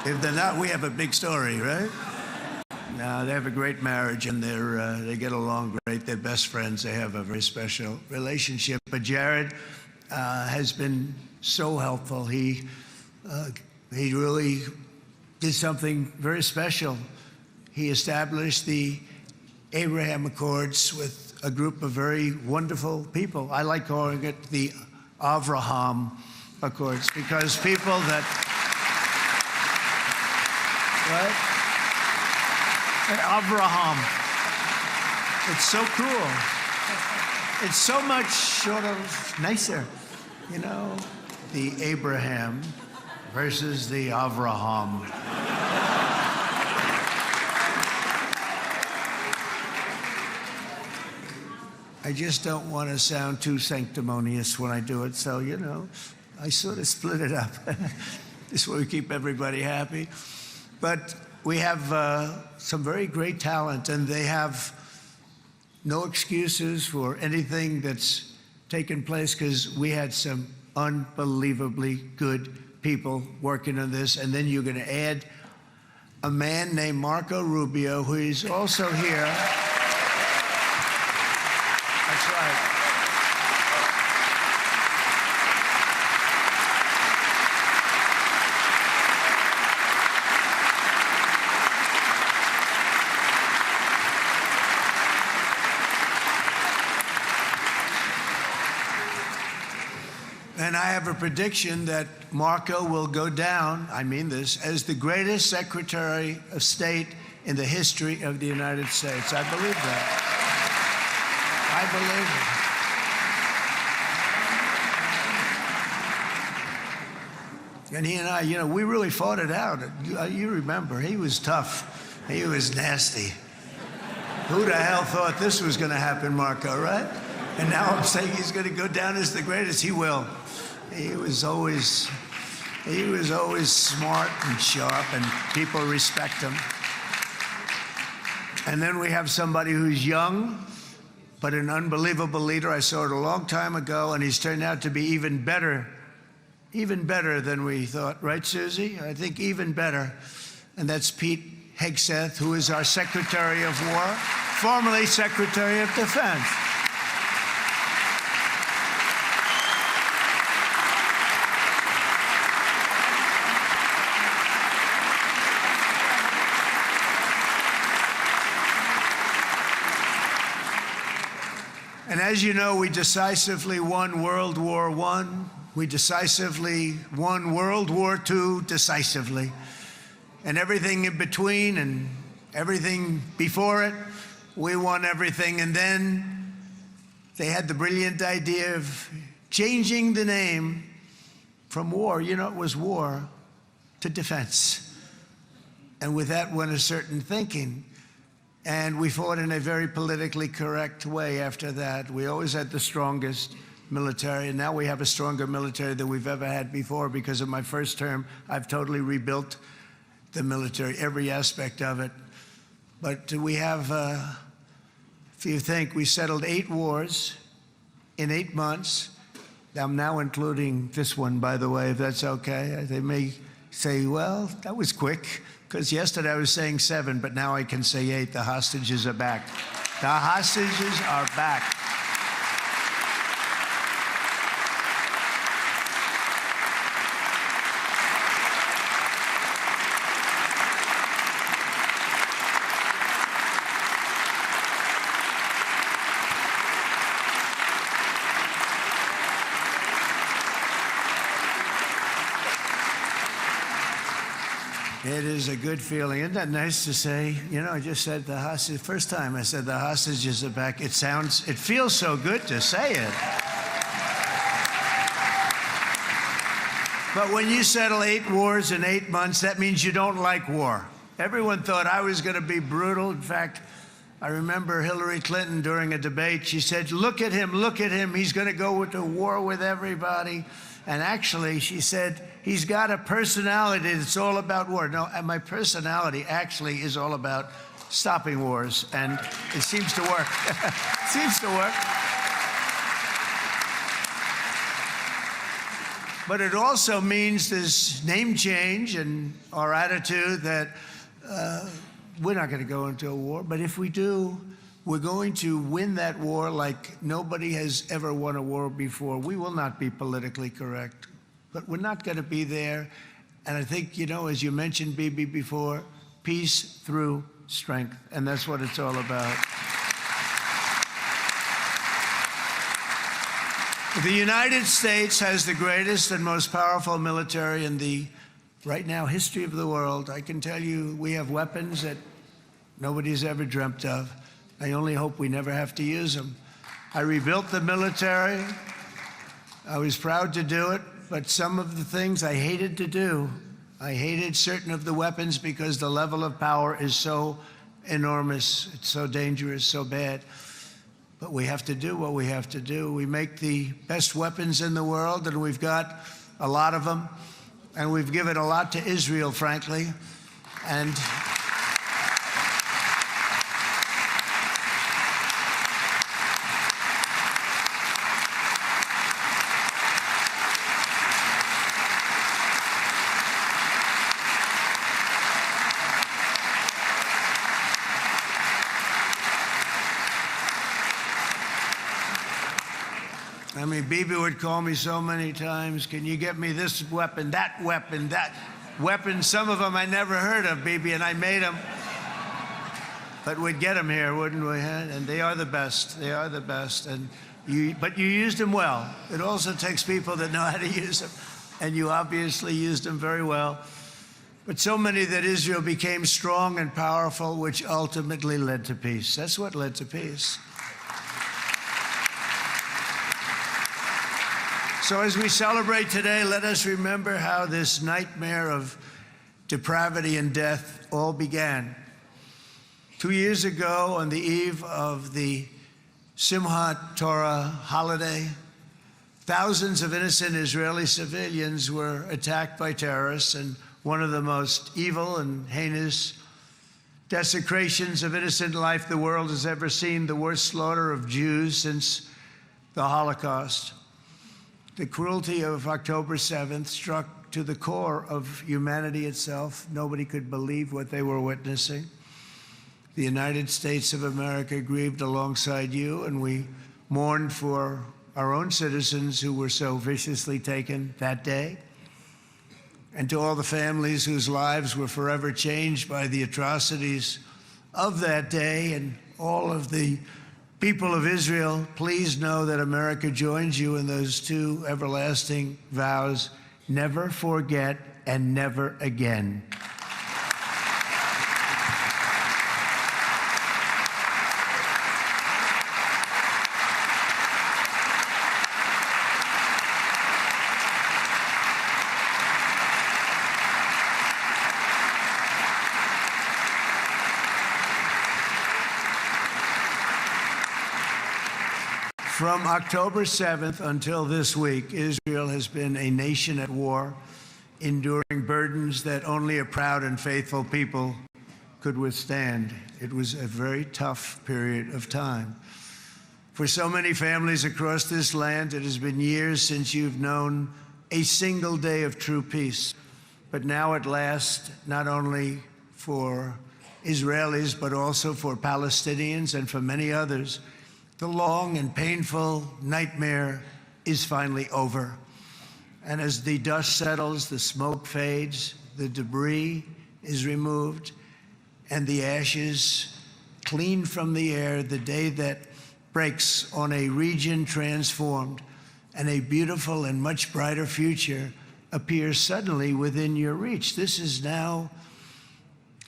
If they're not, we have a big story, right? No, they have a great marriage, and they get along great. They're best friends. They have a very special relationship. But Jared has been so helpful. He really did something very special. He established the Abraham Accords with a group of very wonderful people. I like calling it the Avraham Accords because people that, right? Avraham. It's so cool. It's so much sort of nicer, you know, the Abraham versus the Avraham. I just don't want to sound too sanctimonious when I do it, so, you know, I sort of split it up. This way we keep everybody happy. But we have some very great talent, and they have no excuses for anything that's taken place because we had some unbelievably good people working on this. And then you're going to add a man named Marco Rubio, who is also here. That's right. And I have a prediction that Marco will go down, I mean this, as the greatest Secretary of State in the history of the United States. I believe that. I believe it. And he and I, you know, we really fought it out. You remember, he was tough. He was nasty. Who the hell thought this was going to happen, Marco, right? And now I'm saying he's going to go down as the greatest. He will. He was always smart and sharp, and people respect him. And then we have somebody who's young, but an unbelievable leader. I saw it a long time ago, and he's turned out to be even better than we thought. Right, Susie? I think even better. And that's Pete Hegseth, who is our Secretary of War, formerly Secretary of Defense. And as you know, we decisively won World War I. We decisively won World War II decisively. And everything in between and everything before it, we won everything. And then they had the brilliant idea of changing the name from war, you know, it was war, to defense. And with that went a certain thinking. And we fought in a very politically correct way after that. We always had the strongest military, and now we have a stronger military than we've ever had before. Because of my first term, I've totally rebuilt the military, every aspect of it. But we have, if you think, we settled 8 wars in 8 months. I'm now including this one, by the way, if that's okay. They may say, well, that was quick, because yesterday I was saying 7, but now I can say 8. The hostages are back. The hostages are back. It is a good feeling. Isn't that nice to say? You know, I just said the hostage. First time I said the hostages are back. It feels so good to say it. But when you settle 8 wars in 8 months, that means you don't like war. Everyone thought I was going to be brutal. In fact, I remember Hillary Clinton during a debate, she said, look at him, he's going to go to war with everybody. And actually, she said, he's got a personality that's all about war. No, and my personality actually is all about stopping wars, and it seems to work. It seems to work. But it also means this name change and our attitude that we're not going to go into a war, but if we do, we're going to win that war like nobody has ever won a war before. We will not be politically correct, but we're not going to be there. And I think, you know, as you mentioned, Bibi, before, peace through strength, and that's what it's all about. The United States has the greatest and most powerful military in the, right now, history of the world. I can tell you we have weapons that nobody's ever dreamt of. I only hope we never have to use them. I rebuilt the military. I was proud to do it, but some of the things I hated to do. I hated certain of the weapons because the level of power is so enormous, it's so dangerous, so bad. But we have to do what we have to do. We make the best weapons in the world, and we've got a lot of them. And we've given a lot to Israel, frankly. And I mean, Bibi would call me so many times, can you get me this weapon, that weapon, that weapon? Some of them I never heard of, Bibi, and I made them. But we'd get them here, wouldn't we? And they are the best. They are the best. And But you used them well. It also takes people that know how to use them, and you obviously used them very well. But so many that Israel became strong and powerful, which ultimately led to peace. That's what led to peace. So as we celebrate today, let us remember how this nightmare of depravity and death all began. 2 years ago, on the eve of the Simchat Torah holiday, thousands of innocent Israeli civilians were attacked by terrorists, and one of the most evil and heinous desecrations of innocent life the world has ever seen, the worst slaughter of Jews since the Holocaust. The cruelty of October 7th struck to the core of humanity itself. Nobody could believe what they were witnessing. The United States of America grieved alongside you, and we mourned for our own citizens who were so viciously taken that day. And to all the families whose lives were forever changed by the atrocities of that day, and all of the people of Israel, please know that America joins you in those two everlasting vows: never forget and never again. From October 7th until this week, Israel has been a nation at war, enduring burdens that only a proud and faithful people could withstand. It was a very tough period of time. For so many families across this land, it has been years since you've known a single day of true peace. But now at last, not only for Israelis, but also for Palestinians and for many others, the long and painful nightmare is finally over. And as the dust settles, the smoke fades, the debris is removed, and the ashes cleaned from the air, the day that breaks on a region transformed, and a beautiful and much brighter future appears suddenly within your reach. This is now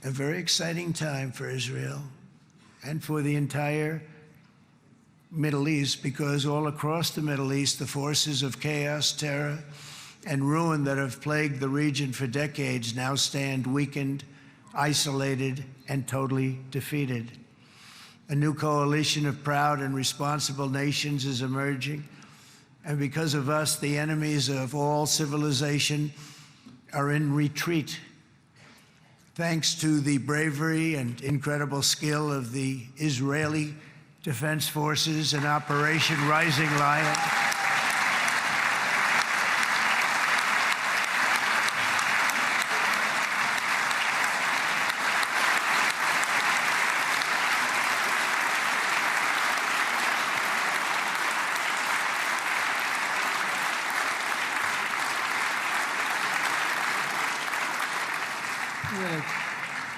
a very exciting time for Israel and for the entire Middle East, because all across the Middle East, the forces of chaos, terror, and ruin that have plagued the region for decades now stand weakened, isolated, and totally defeated. A new coalition of proud and responsible nations is emerging, and because of us, the enemies of all civilization are in retreat. Thanks to the bravery and incredible skill of the Israeli Defense Forces and Operation Rising Lion,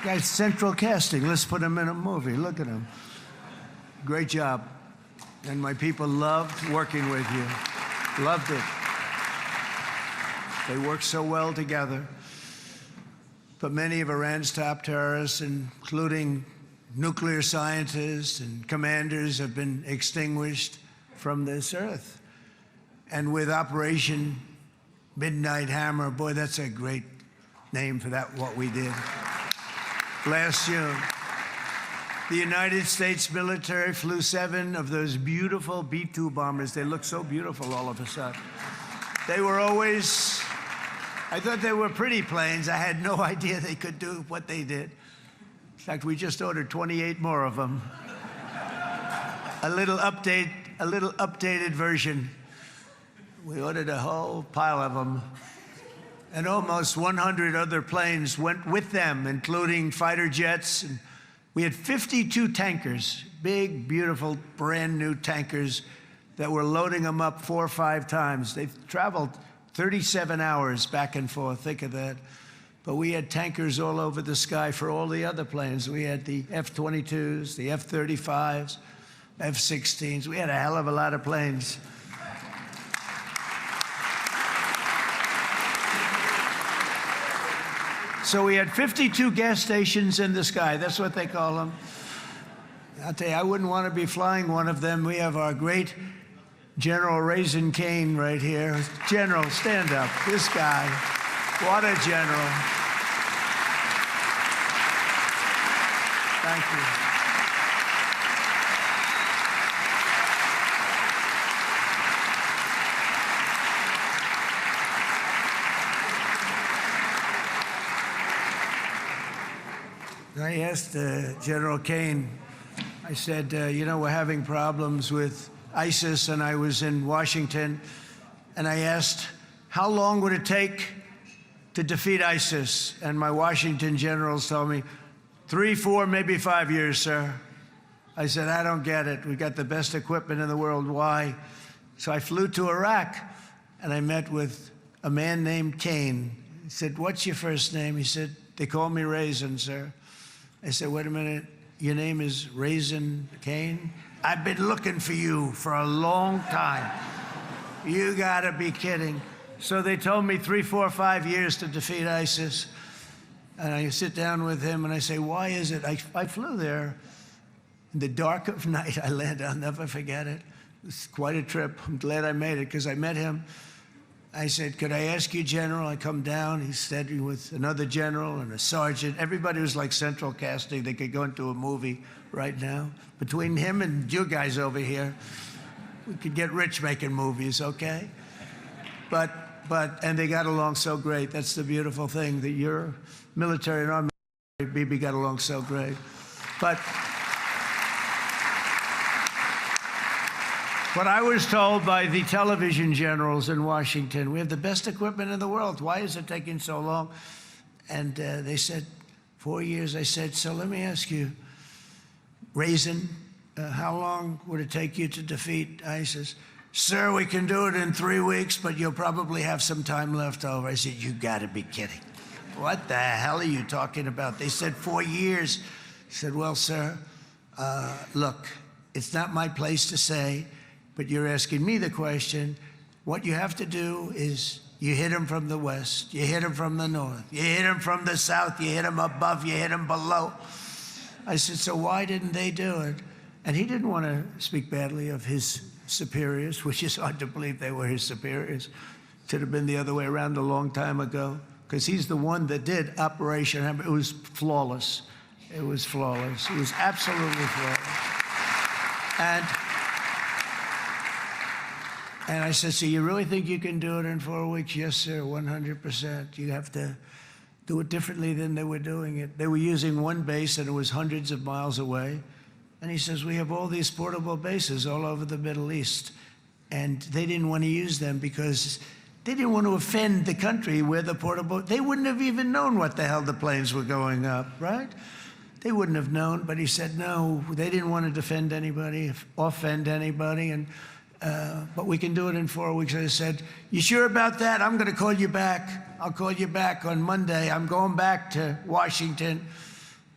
guys, central casting. Let's put him in a movie. Look at him. Great job. And my people loved working with you. Loved it. They worked so well together. But many of Iran's top terrorists, including nuclear scientists and commanders, have been extinguished from this earth. And with Operation Midnight Hammer, boy, that's a great name for that, what we did last June. The United States military flew 7 of those beautiful B-2 bombers. They look so beautiful all of a sudden. They were always, I thought they were pretty planes. I had no idea they could do what they did. In fact, we just ordered 28 more of them. A little updated version. We ordered a whole pile of them. And almost 100 other planes went with them, including fighter jets. And we had 52 tankers, big, beautiful, brand new tankers that were loading them up 4 or 5 times. They've traveled 37 hours back and forth, think of that. But we had tankers all over the sky for all the other planes. We had the F-22s, the F-35s, F-16s. We had a hell of a lot of planes. So we had 52 gas stations in the sky. That's what they call them. I'll tell you, I wouldn't want to be flying one of them. We have our great General Raisin Cain right here. General, stand up. This guy, what a general. Thank you. I asked General Cain, I said, you know, we're having problems with ISIS, and I was in Washington, and I asked, how long would it take to defeat ISIS? And my Washington generals told me, 3, 4, maybe 5 years, sir. I said, I don't get it. We got the best equipment in the world. Why? So I flew to Iraq, and I met with a man named Cain. He said, what's your first name? He said, they call me Raisin, sir. I said, wait a minute, your name is Raisin Cain? I've been looking for you for a long time. You gotta be kidding. So they told me 3, 4, 5 years to defeat ISIS. And I sit down with him and I say, why is it? I flew there in the dark of night. I landed, I'll never forget it. It was quite a trip. I'm glad I made it because I met him. I said, could I ask you, General? I come down. He's standing with another general and a sergeant. Everybody was like central casting. They could go into a movie right now. Between him and you guys over here, we could get rich making movies, okay? And they got along so great. That's the beautiful thing, that your military and our military, BB, got along so great. But what I was told by the television generals in Washington, we have the best equipment in the world. Why is it taking so long? And they said, 4 years. I said, so let me ask you, Raisin, how long would it take you to defeat ISIS? Sir, we can do it in 3 weeks, but you'll probably have some time left over. I said, you gotta be kidding. What the hell are you talking about? They said 4 years. I said, well, sir, look, it's not my place to say, but you're asking me the question. What you have to do is you hit him from the west, you hit him from the north, you hit him from the south, you hit him above, you hit him below. I said, so why didn't they do it? And he didn't want to speak badly of his superiors, which is hard to believe they were his superiors. Should have been the other way around a long time ago, because he's the one that did Operation Hammer. It was flawless. It was flawless. It was absolutely flawless. And I said, so you really think you can do it in 4 weeks? Yes, sir, 100%. You have to do it differently than they were doing it. They were using one base, and it was hundreds of miles away. And he says, we have all these portable bases all over the Middle East. And they didn't want to use them because they didn't want to offend the country where the portable, they wouldn't have even known what the hell the planes were going up, right? They wouldn't have known, but he said, no, they didn't want to defend anybody, offend anybody, and but we can do it in 4 weeks. I said, you sure about that? I'm going to call you back. I'll call you back on Monday. I'm going back to Washington.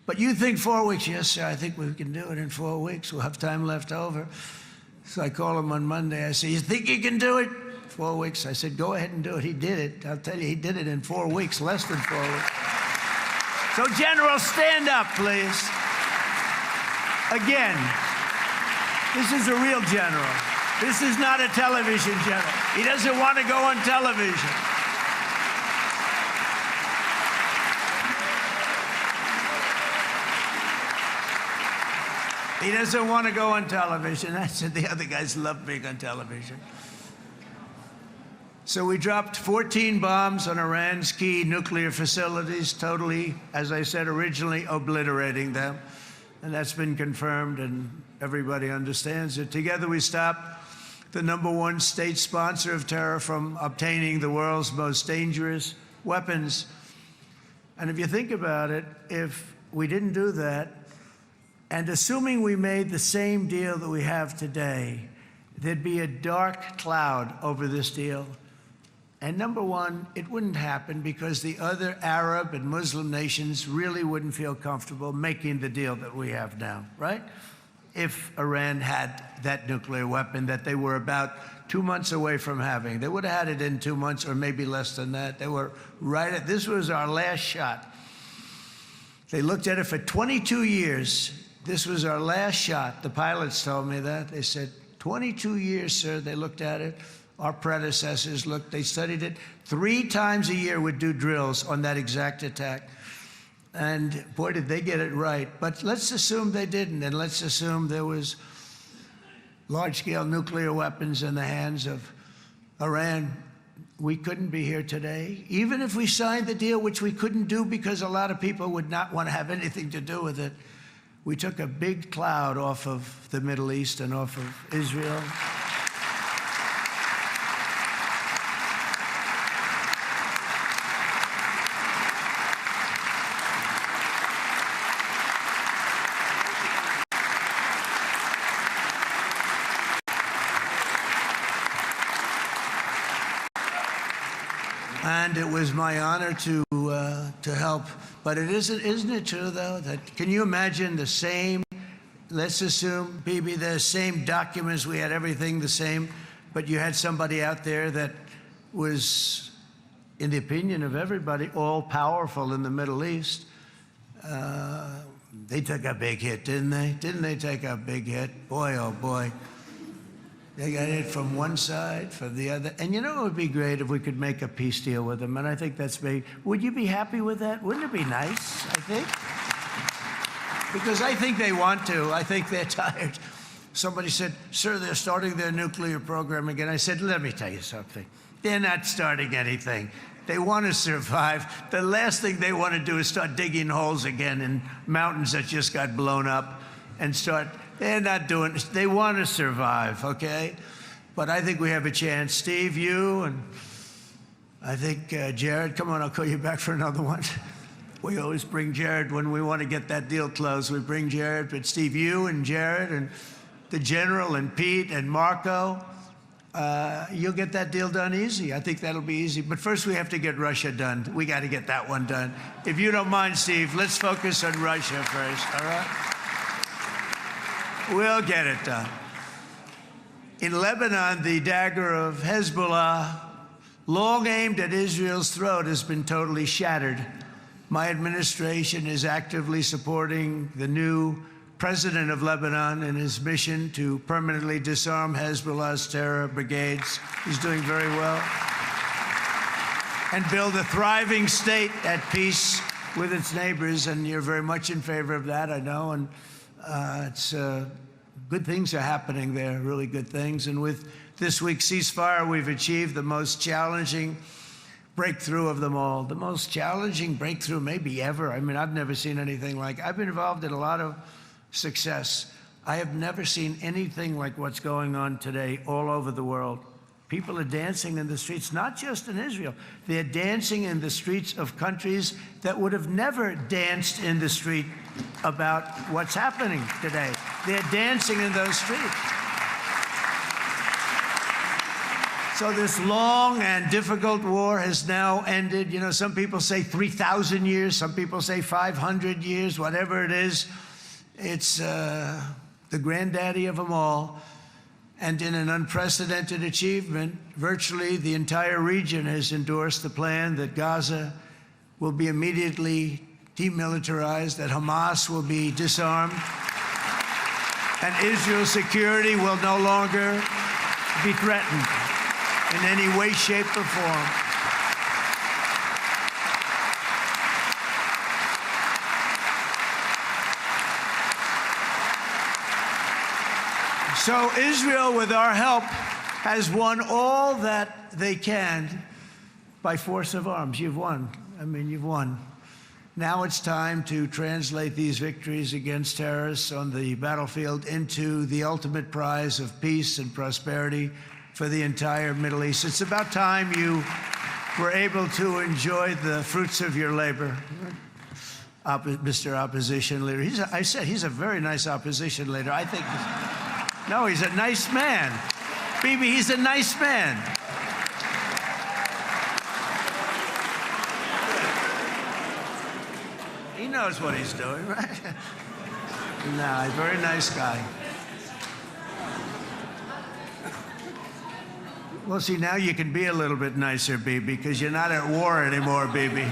But you think 4 weeks? Yes, sir, I think we can do it in 4 weeks. We'll have time left over. So I call him on Monday. I say, you think you can do it? 4 weeks. I said, go ahead and do it. He did it. I'll tell you, he did it in 4 weeks, less than 4 weeks. So, General, stand up, please. Again, this is a real general. This is not a television general. He doesn't want to go on television. He doesn't want to go on television. I said the other guys love being on television. So we dropped 14 bombs on Iran's key nuclear facilities, totally, as I said originally, obliterating them. And that's been confirmed, and everybody understands it. Together we stopped the #1 state sponsor of terror from obtaining the world's most dangerous weapons. And if you think about it, if we didn't do that, and assuming we made the same deal that we have today, there'd be a dark cloud over this deal. And #1, it wouldn't happen because the other Arab and Muslim nations really wouldn't feel comfortable making the deal that we have now, right? if Iran had that nuclear weapon that they were about 2 months away from having. They would have had it in 2 months or maybe less than that. They were right at, this was our last shot. They looked at it for 22 years. This was our last shot. The pilots told me that. They said, 22 years, sir. They looked at it. Our predecessors looked, they studied it. 3 times a year would do drills on that exact attack. And boy, did they get it right. But let's assume they didn't, and let's assume there was large-scale nuclear weapons in the hands of Iran. We couldn't be here today. Even if we signed the deal, which we couldn't do because a lot of people would not want to have anything to do with it, we took a big cloud off of the Middle East and off of Israel. And it was my honor to help. But isn't it true, though, that can you imagine the same, let's assume, Bibi, the same documents, we had everything the same, but you had somebody out there that was, in the opinion of everybody, all-powerful in the Middle East. They took a big hit, didn't they? Didn't they take a big hit? Boy, oh boy. They got hit from one side, from the other. And you know, it would be great if we could make a peace deal with them. And I think that's maybe, would you be happy with that? Wouldn't it be nice, I think? Because I think they want to. I think they're tired. Somebody said, sir, they're starting their nuclear program again. I said, let me tell you something. They're not starting anything. They want to survive. The last thing they want to do is start digging holes again in mountains that just got blown up and start. They're not doing this. They want to survive, okay? But I think we have a chance. Steve, you, and I think Jared, come on, I'll call you back for another one. We always bring Jared when we want to get that deal closed. We bring Jared, but Steve, you and Jared and the General and Pete and Marco, you'll get that deal done easy. I think that'll be easy. But first we have to get Russia done. We got to get that one done. If you don't mind, Steve, let's focus on Russia first, all right? We'll get it done. In Lebanon, the dagger of Hezbollah, long aimed at Israel's throat, has been totally shattered. My administration is actively supporting the new president of Lebanon in his mission to permanently disarm Hezbollah's terror brigades. He's doing very well. And build a thriving state at peace with its neighbors. And you're very much in favor of that, I know. And good things are happening there, really good things. And with this week's ceasefire, we've achieved the most challenging breakthrough of them all. The most challenging breakthrough maybe ever. I mean, I've never seen anything like. I've been involved in a lot of success. I have never seen anything like what's going on today all over the world. People are dancing in the streets, not just in Israel. They're dancing in the streets of countries that would have never danced in the street about what's happening today. They're dancing in those streets. So this long and difficult war has now ended. You know, some people say 3,000 years, some people say 500 years, whatever it is. It's the granddaddy of them all. And in an unprecedented achievement, virtually the entire region has endorsed the plan that Gaza will be immediately demilitarized, that Hamas will be disarmed, and Israel's security will no longer be threatened in any way, shape, or form. So Israel, with our help, has won all that they can by force of arms. You've won. I mean, you've won. Now it's time to translate these victories against terrorists on the battlefield into the ultimate prize of peace and prosperity for the entire Middle East. It's about time you were able to enjoy the fruits of your labor. Mr. Opposition Leader. I said he's a very nice opposition leader. I think. No, he's a nice man. Bibi, he's a nice man. He knows what he's doing, right? No, he's a very nice guy. Well, see, now you can be a little bit nicer, Bibi, because you're not at war anymore, Bibi.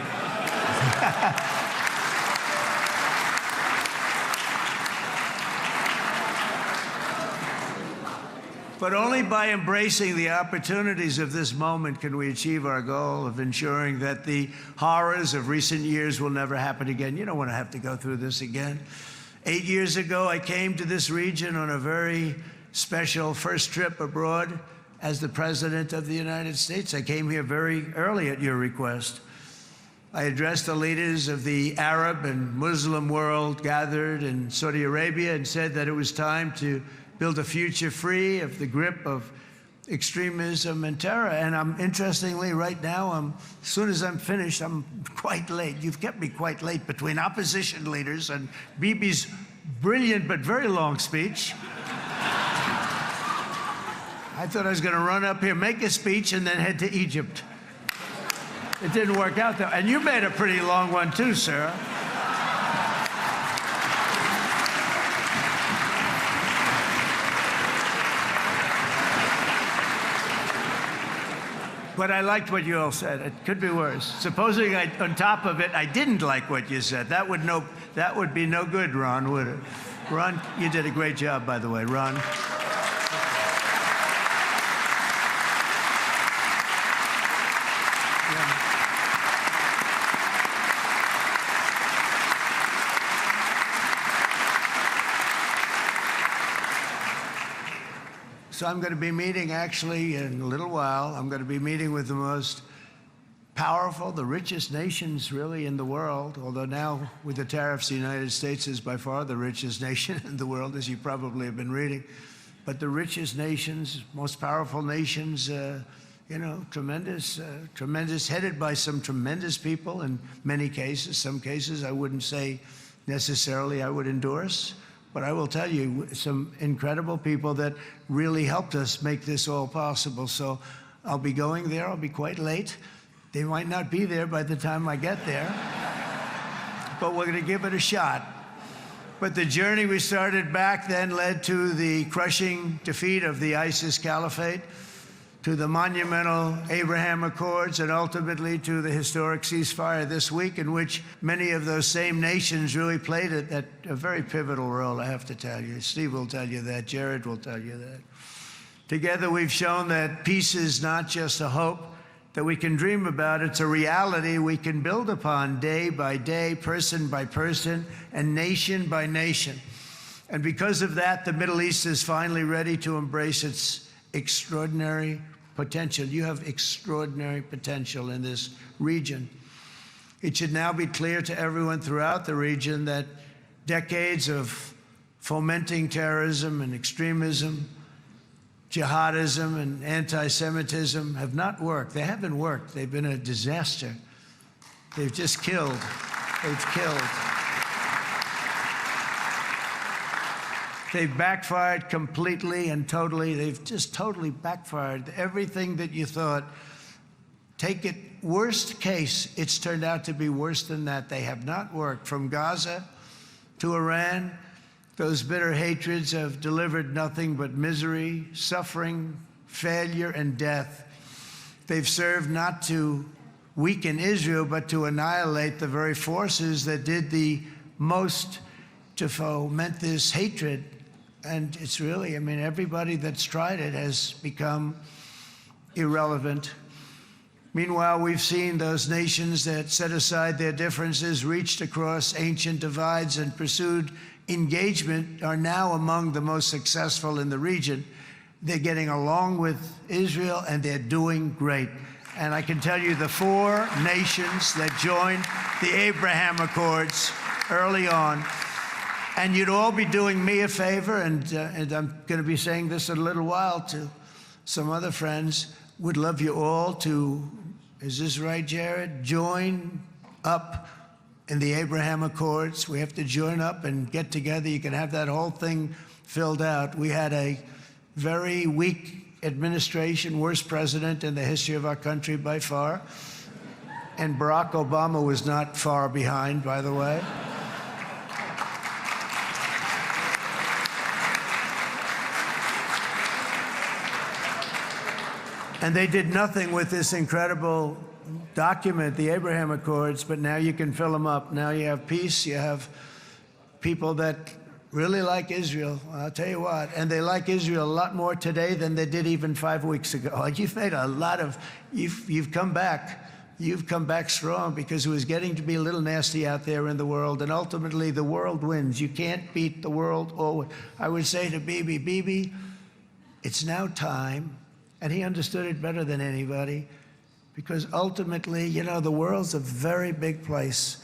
But only by embracing the opportunities of this moment can we achieve our goal of ensuring that the horrors of recent years will never happen again. You don't want to have to go through this again. 8 years ago, I came to this region on a very special first trip abroad as the President of the United States. I came here very early at your request. I addressed the leaders of the Arab and Muslim world gathered in Saudi Arabia and said that it was time to build a future free of the grip of extremism and terror. And interestingly, right now, as soon as I'm finished, I'm quite late. You've kept me quite late between opposition leaders and Bibi's brilliant but very long speech. I thought I was going to run up here, make a speech, and then head to Egypt. It didn't work out, though. And you made a pretty long one, too, sir. But I liked what you all said. It could be worse. Supposing on top of it, I didn't like what you said. That would be no good, Ron, would it? Ron, you did a great job, by the way, Ron. So I'm going to be meeting, actually, in a little while, I'm going to be meeting with the most powerful, the richest nations, really, in the world. Although now, with the tariffs, the United States is by far the richest nation in the world, as you probably have been reading. But the richest nations, most powerful nations, you know, tremendous, headed by some tremendous people in many cases. Some cases I wouldn't say necessarily I would endorse. But I will tell you, some incredible people that really helped us make this all possible. So I'll be going there. I'll be quite late. They might not be there by the time I get there. But we're going to give it a shot. But the journey we started back then led to the crushing defeat of the ISIS caliphate, to the monumental Abraham Accords, and ultimately to the historic ceasefire this week, in which many of those same nations really played a very pivotal role, I have to tell you. Steve will tell you that. Jared will tell you that. Together, we've shown that peace is not just a hope that we can dream about. It's a reality we can build upon day by day, person by person, and nation by nation. And because of that, the Middle East is finally ready to embrace its extraordinary potential. You have extraordinary potential in this region. It should now be clear to everyone throughout the region that decades of fomenting terrorism and extremism, jihadism and anti-Semitism have not worked. They haven't worked. They've been a disaster. They've just killed. They've killed. They've backfired completely and totally. They've just totally backfired. Everything that you thought, take it worst case, it's turned out to be worse than that. They have not worked. From Gaza to Iran, those bitter hatreds have delivered nothing but misery, suffering, failure, and death. They've served not to weaken Israel, but to annihilate the very forces that did the most to foment this hatred. And it's really, I mean, everybody that's tried it has become irrelevant. Meanwhile, we've seen those nations that set aside their differences, reached across ancient divides, and pursued engagement are now among the most successful in the region. They're getting along with Israel, and they're doing great. And I can tell you the 4 nations that joined the Abraham Accords early on, and you'd all be doing me a favor, and I'm going to be saying this in a little while to some other friends, would love you all to, is this right, Jared? Join up in the Abraham Accords. We have to join up and get together. You can have that whole thing filled out. We had a very weak administration, worst president in the history of our country by far. And Barack Obama was not far behind, by the way. And they did nothing with this incredible document, the Abraham Accords, but now you can fill them up. Now you have peace, you have people that really like Israel. I'll tell you what, and they like Israel a lot more today than they did even 5 weeks ago. You've made a lot of, you've come back. You've come back strong, because it was getting to be a little nasty out there in the world, and ultimately the world wins. You can't beat the world. Oh, I would say to Bibi, it's now time, and he understood it better than anybody, because ultimately, you know, the world's a very big place,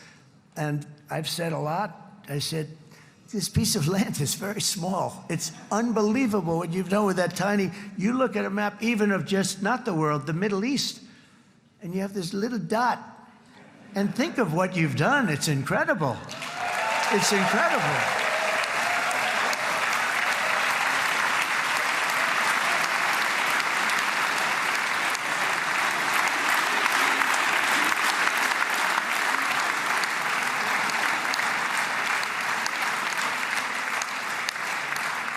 and I've said a lot. I said, this piece of land is very small. It's unbelievable what you've done with that tiny, you look at a map even of just, not the world, the Middle East, and you have this little dot. And think of what you've done. It's incredible. It's incredible.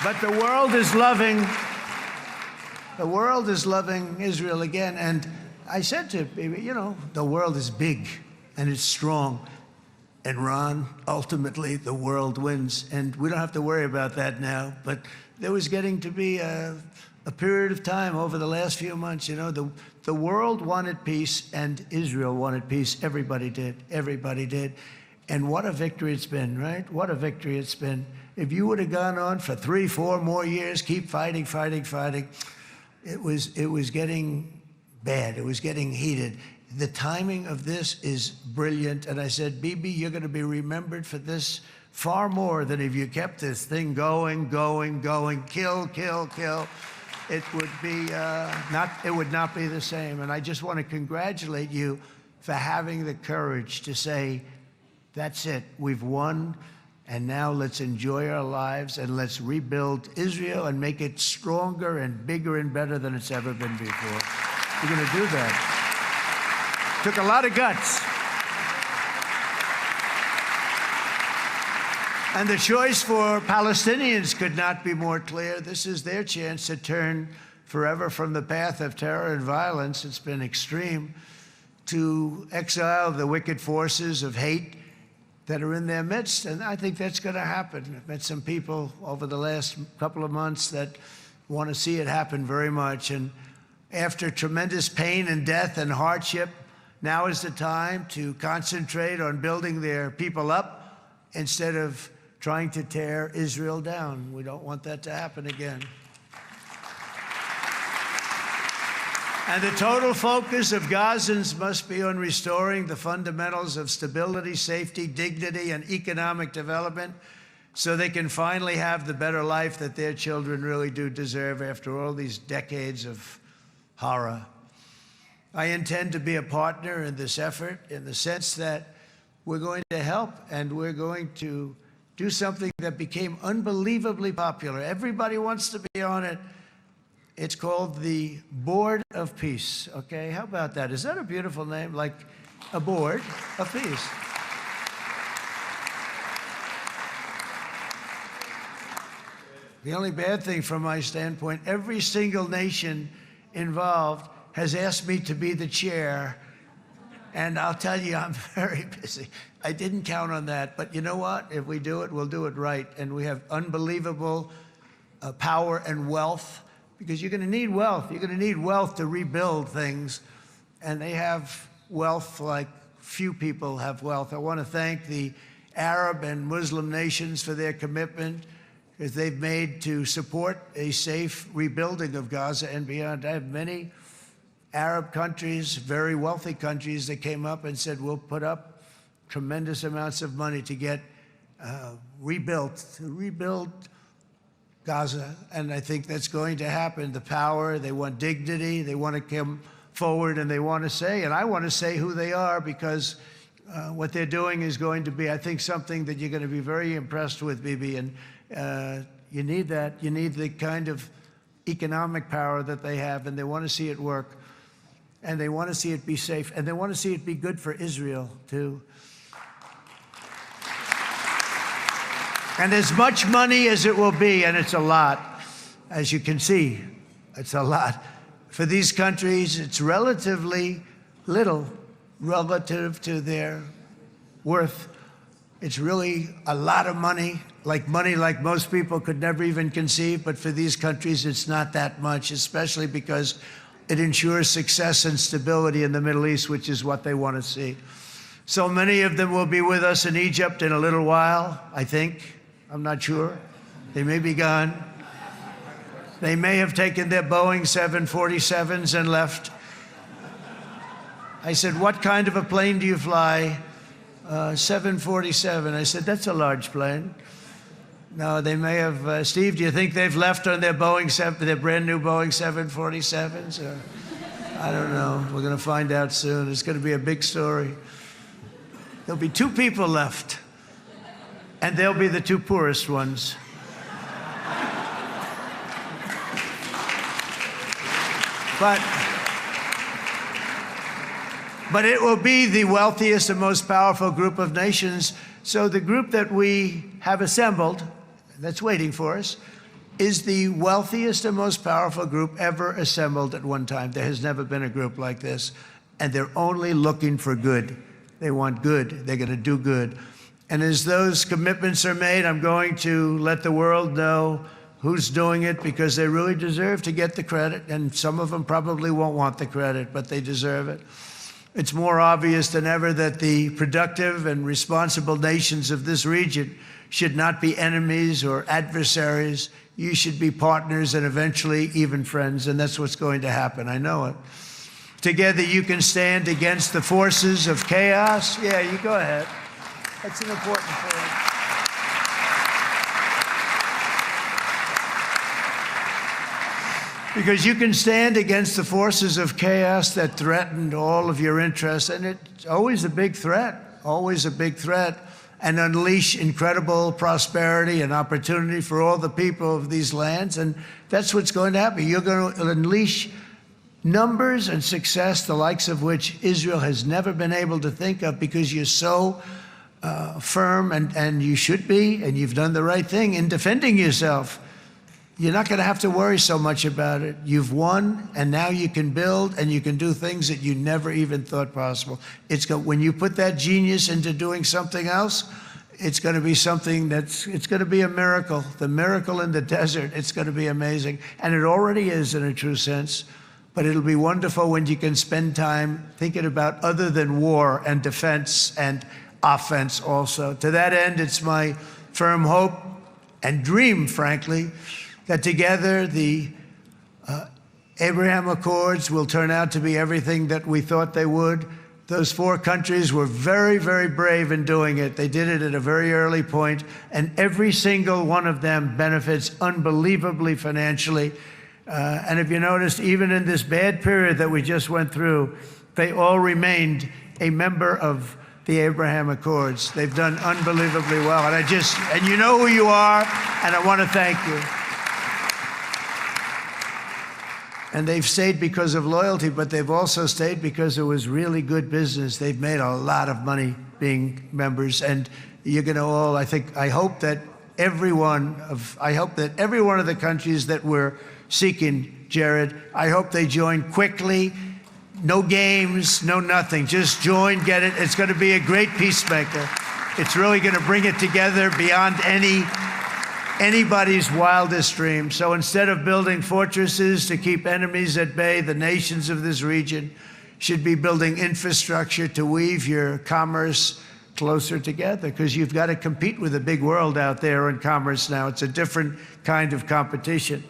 But the world is loving Israel again. And I said to Bibi, you know, the world is big and it's strong. And Ron, ultimately, the world wins. And we don't have to worry about that now. But there was getting to be a period of time over the last few months, you know, the world wanted peace and Israel wanted peace. Everybody did. Everybody did. And what a victory it's been, right? What a victory it's been. If you would have gone on for 3, 4 more years, keep fighting, it was getting bad. It was getting heated. The timing of this is brilliant. And I said, Bibi, you're going to be remembered for this far more than if you kept this thing going, kill. It would be it would not be the same. And I just want to congratulate you for having the courage to say, that's it, we've won. And now let's enjoy our lives and let's rebuild Israel and make it stronger and bigger and better than it's ever been before. We're going to do that. Took a lot of guts. And the choice for Palestinians could not be more clear. This is their chance to turn forever from the path of terror and violence. It's been extreme, to exile the wicked forces of hate that are in their midst, and I think that's going to happen. I've met some people over the last couple of months that want to see it happen very much, and after tremendous pain and death and hardship, now is the time to concentrate on building their people up instead of trying to tear Israel down. We don't want that to happen again. And the total focus of Gazans must be on restoring the fundamentals of stability, safety, dignity, and economic development so they can finally have the better life that their children really do deserve after all these decades of horror. I intend to be a partner in this effort in the sense that we're going to help and we're going to do something that became unbelievably popular. Everybody wants to be on it. It's called the Board of Peace, okay? How about that? Is that a beautiful name? Like a board of peace. The only bad thing from my standpoint, every single nation involved has asked me to be the chair, and I'll tell you, I'm very busy. I didn't count on that, but you know what? If we do it, we'll do it right, and we have unbelievable power and wealth, because you're going to need wealth. You're going to need wealth to rebuild things, and they have wealth like few people have wealth. I want to thank the Arab and Muslim nations for their commitment that they've made to support a safe rebuilding of Gaza and beyond. I have many Arab countries, very wealthy countries, that came up and said, we'll put up tremendous amounts of money to get rebuild Gaza, and I think that's going to happen. The power, they want dignity, they want to come forward, and they want to say, and I want to say who they are, because what they're doing is going to be, I think, something that you're going to be very impressed with, Bibi, and you need that. You need the kind of economic power that they have, and they want to see it work, and they want to see it be safe, and they want to see it be good for Israel, too. And as much money as it will be, and it's a lot, as you can see, it's a lot. For these countries, it's relatively little relative to their worth. It's really a lot of money like most people could never even conceive, but for these countries, it's not that much, especially because it ensures success and stability in the Middle East, which is what they want to see. So many of them will be with us in Egypt in a little while, I think. I'm not sure. They may be gone. They may have taken their Boeing 747s and left. I said, what kind of a plane do you fly? 747. I said, that's a large plane. No, they may have. Steve, do you think they've left on their their brand new Boeing 747s? Or, I don't know. We're going to find out soon. It's going to be a big story. There'll be 2 people left, and they'll be the 2 poorest ones. But it will be the wealthiest and most powerful group of nations. So the group that we have assembled, that's waiting for us, is the wealthiest and most powerful group ever assembled at one time. There has never been a group like this. And they're only looking for good. They want good. They're going to do good. And as those commitments are made, I'm going to let the world know who's doing it, because they really deserve to get the credit. And some of them probably won't want the credit, but they deserve it. It's more obvious than ever that the productive and responsible nations of this region should not be enemies or adversaries. You should be partners and eventually even friends, and that's what's going to happen. I know it. Together you can stand against the forces of chaos. Yeah, you go ahead. That's an important point. Because you can stand against the forces of chaos that threatened all of your interests, and it's always a big threat, and unleash incredible prosperity and opportunity for all the people of these lands, and that's what's going to happen. You're going to unleash numbers and success, the likes of which Israel has never been able to think of, because you're so firm, and you should be, and you've done the right thing in defending yourself. You're not going to have to worry so much about it. You've won, and now you can build, and you can do things that you never even thought possible. When you put that genius into doing something else, it's going to be something it's going to be a miracle. The miracle in the desert, it's going to be amazing. And it already is in a true sense. But it'll be wonderful when you can spend time thinking about other than war and defense and offense also. To that end, it's my firm hope and dream, frankly, that together the Abraham Accords will turn out to be everything that we thought they would. Those 4 countries were very, very brave in doing it. They did it at a very early point, and every single one of them benefits unbelievably financially. And if you noticed, even in this bad period that we just went through, they all remained a member of the Abraham Accords. They've done unbelievably well. And you know who you are, and I want to thank you. And they've stayed because of loyalty, but they've also stayed because it was really good business. They've made a lot of money being members, and you're going to all, I hope that every one of the countries that we're seeking, Jared, I hope they join quickly. No games, no nothing. Just join, get it. It's going to be a great peacemaker. It's really going to bring it together beyond anybody's wildest dream. So instead of building fortresses to keep enemies at bay, the nations of this region should be building infrastructure to weave your commerce closer together, because you've got to compete with the big world out there in commerce now. It's a different kind of competition.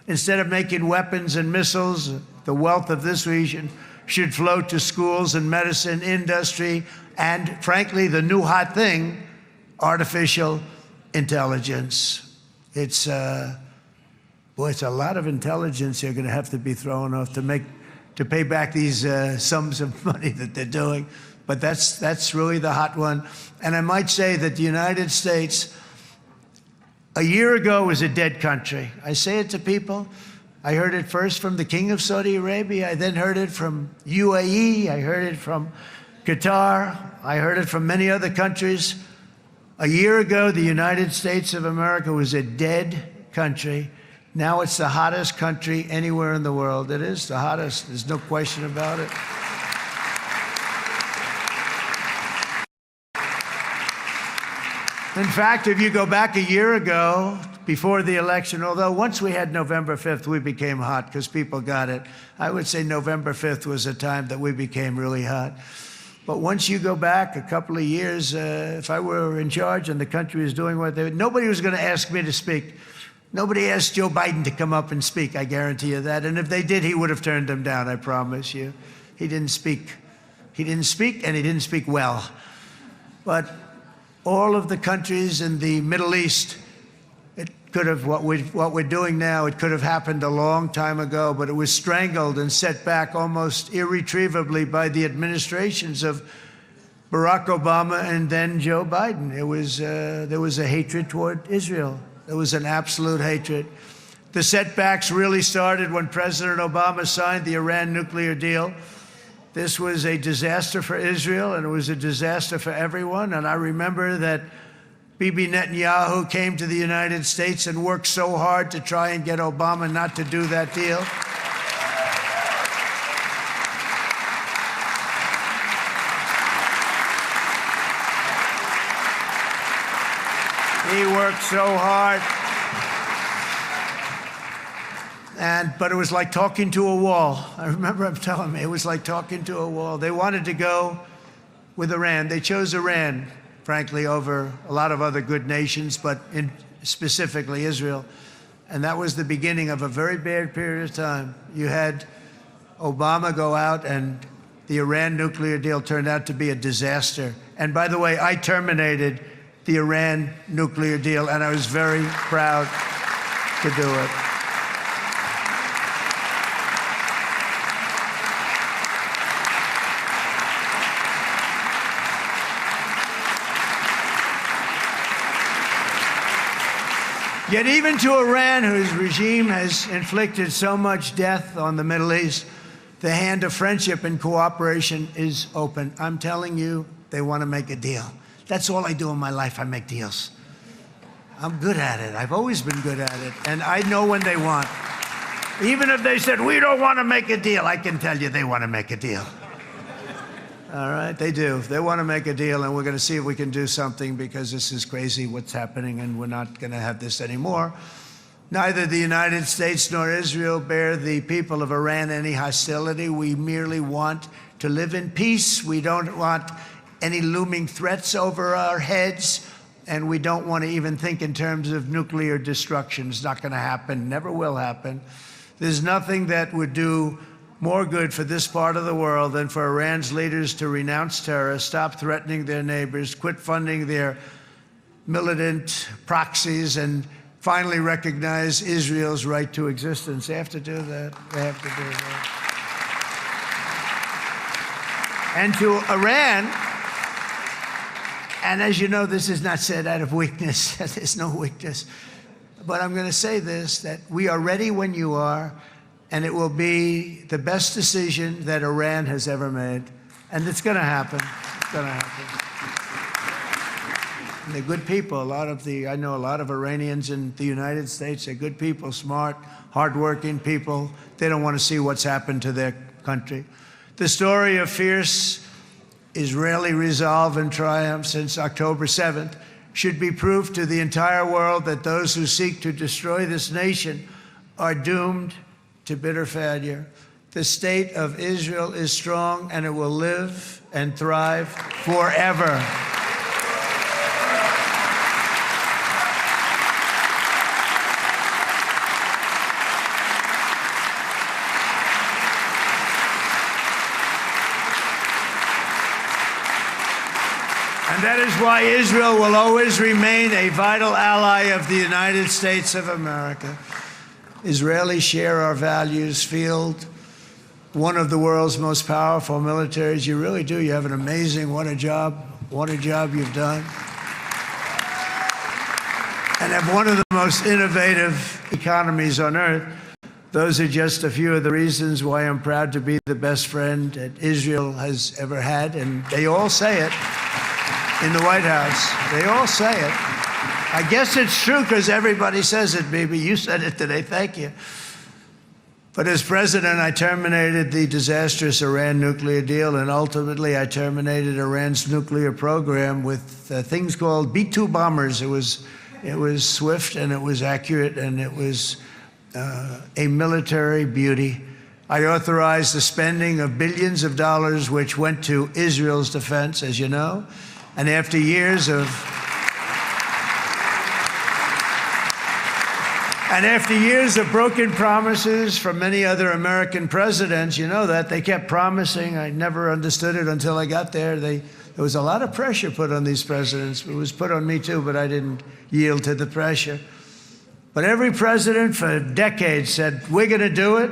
Instead of making weapons and missiles, the wealth of this region should flow to schools and medicine, industry, and frankly, the new hot thing, artificial intelligence. It's a lot of intelligence you're going to have to be thrown off to pay back these sums of money that they're doing. But that's really the hot one. And I might say that the United States, a year ago, was a dead country. I say it to people. I heard it first from the King of Saudi Arabia. I then heard it from UAE. I heard it from Qatar. I heard it from many other countries. A year ago, the United States of America was a dead country. Now it's the hottest country anywhere in the world. It is the hottest. There's no question about it. In fact, if you go back a year ago, before the election, although once we had November 5th, we became hot because people got it. I would say November 5th was a time that we became really hot. But once you go back a couple of years, if I were in charge and the country was doing what they were, nobody was going to ask me to speak. Nobody asked Joe Biden to come up and speak, I guarantee you that. And if they did, he would have turned them down, I promise you. He didn't speak. He didn't speak, and he didn't speak well. But all of the countries in the Middle East, it could have, what we're doing now, it could have happened a long time ago, but it was strangled and set back almost irretrievably by the administrations of Barack Obama and then Joe Biden. There was a hatred toward Israel. There was an absolute hatred. The setbacks really started when President Obama signed the Iran nuclear deal. This was a disaster for Israel, and it was a disaster for everyone. And I remember that Bibi Netanyahu came to the United States and worked so hard to try and get Obama not to do that deal. He worked so hard. But it was like talking to a wall. I remember him telling me it was like talking to a wall. They wanted to go with Iran. They chose Iran, frankly, over a lot of other good nations, but specifically Israel. And that was the beginning of a very bad period of time. You had Obama go out, and the Iran nuclear deal turned out to be a disaster. And by the way, I terminated the Iran nuclear deal, and I was very proud to do it. Yet even to Iran, whose regime has inflicted so much death on the Middle East, the hand of friendship and cooperation is open. I'm telling you, they want to make a deal. That's all I do in my life. I make deals. I'm good at it. I've always been good at it. And I know when they want. Even if they said, we don't want to make a deal, I can tell you they want to make a deal. All right, they do. They want to make a deal, and we're going to see if we can do something, because this is crazy what's happening, and we're not going to have this anymore. Neither the United States nor Israel bear the people of Iran any hostility. We merely want to live in peace. We don't want any looming threats over our heads, and we don't want to even think in terms of nuclear destruction. It's not going to happen, never will happen. There's nothing that would do more good for this part of the world than for Iran's leaders to renounce terror, stop threatening their neighbors, quit funding their militant proxies, and finally recognize Israel's right to existence. They have to do that. They have to do that. And to Iran, and as you know, this is not said out of weakness. There's no weakness. But I'm going to say this, that we are ready when you are, and it will be the best decision that Iran has ever made. And it's going to happen. It's going to happen. And they're good people. I know a lot of Iranians in the United States. They're good people, smart, hardworking people. They don't want to see what's happened to their country. The story of fierce Israeli resolve and triumph since October 7th should be proof to the entire world that those who seek to destroy this nation are doomed to bitter failure. The state of Israel is strong, and it will live and thrive forever. And that is why Israel will always remain a vital ally of the United States of America. Israelis share our values, field one of the world's most powerful militaries. You really do. You have an amazing, what a job you've done. And have one of the most innovative economies on earth. Those are just a few of the reasons why I'm proud to be the best friend that Israel has ever had. And they all say it in the White House. They all say it. I guess it's true because everybody says it, baby. You said it today. Thank you. But as president, I terminated the disastrous Iran nuclear deal, and ultimately I terminated Iran's nuclear program with things called B-2 bombers. It was swift, and it was accurate, and it was a military beauty. I authorized the spending of billions of dollars, which went to Israel's defense, as you know. And after years of broken promises from many other American presidents, you know that, they kept promising. I never understood it until I got there. There was a lot of pressure put on these presidents. It was put on me too, but I didn't yield to the pressure. But every president for decades said, we're going to do it.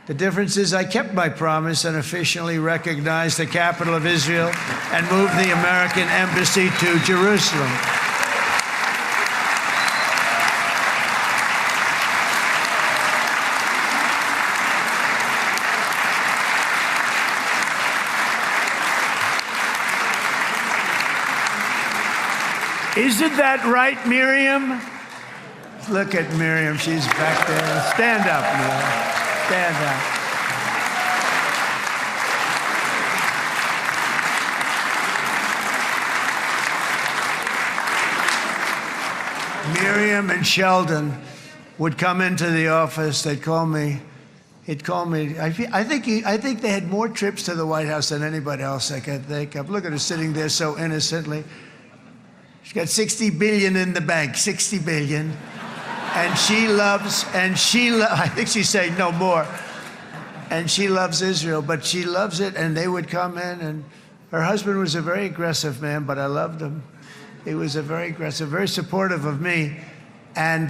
The difference is I kept my promise and officially recognized the capital of Israel and moved the American embassy to Jerusalem. Isn't that right, Miriam? Look at Miriam. She's back there. Stand up, Miriam. Stand up. Miriam and Sheldon would come into the office. They'd call me. He'd call me. I think they had more trips to the White House than anybody else I can think of. Look at her sitting there so innocently. She's got $60 billion in the bank, $60 billion. And I think she's saying no more. And she loves Israel, but she loves it, and they would come in, and her husband was a very aggressive man, but I loved him. He was a very aggressive, very supportive of me. And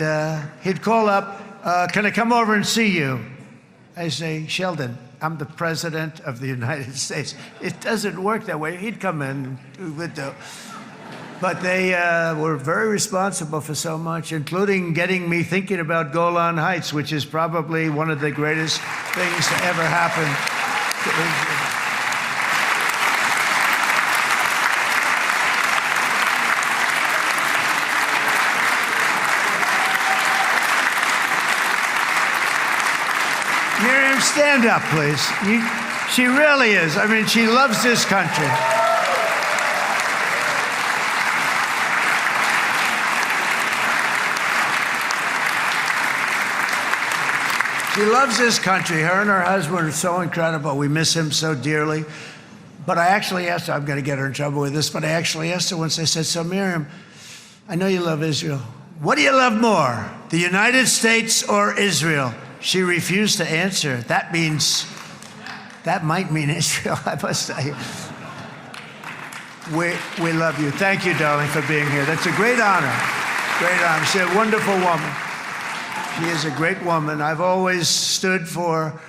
he'd call up, can I come over and see you? I say, Sheldon, I'm the president of the United States. It doesn't work that way. He'd come in, we would do. But they were very responsible for so much, including getting me thinking about Golan Heights, which is probably one of the greatest things to ever happen to Israel. Miriam, stand up, please. She really is. I mean, she loves this country. She loves this country. Her and her husband are so incredible. We miss him so dearly. But I actually asked her, I'm going to get her in trouble with this, but I actually asked her once, I said, so Miriam, I know you love Israel. What do you love more, the United States or Israel? She refused to answer. That might mean Israel, I must tell you. We love you. Thank you, darling, for being here. That's a great honor. Great honor. She's a wonderful woman. She is a great woman. I've always stood for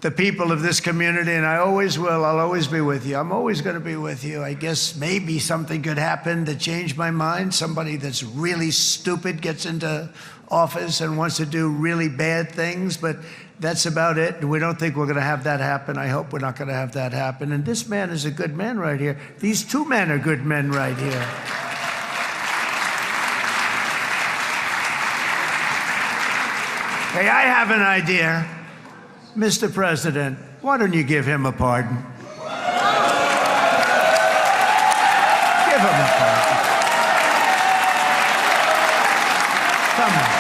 the people of this community, and I always will. I'll always be with you. I'm always going to be with you. I guess maybe something could happen to change my mind. Somebody that's really stupid gets into office and wants to do really bad things, but that's about it. We don't think we're going to have that happen. I hope we're not going to have that happen. And this man is a good man right here. These two men are good men right here. Hey, I have an idea. Mr. President, why don't you give him a pardon? Give him a pardon. Come on.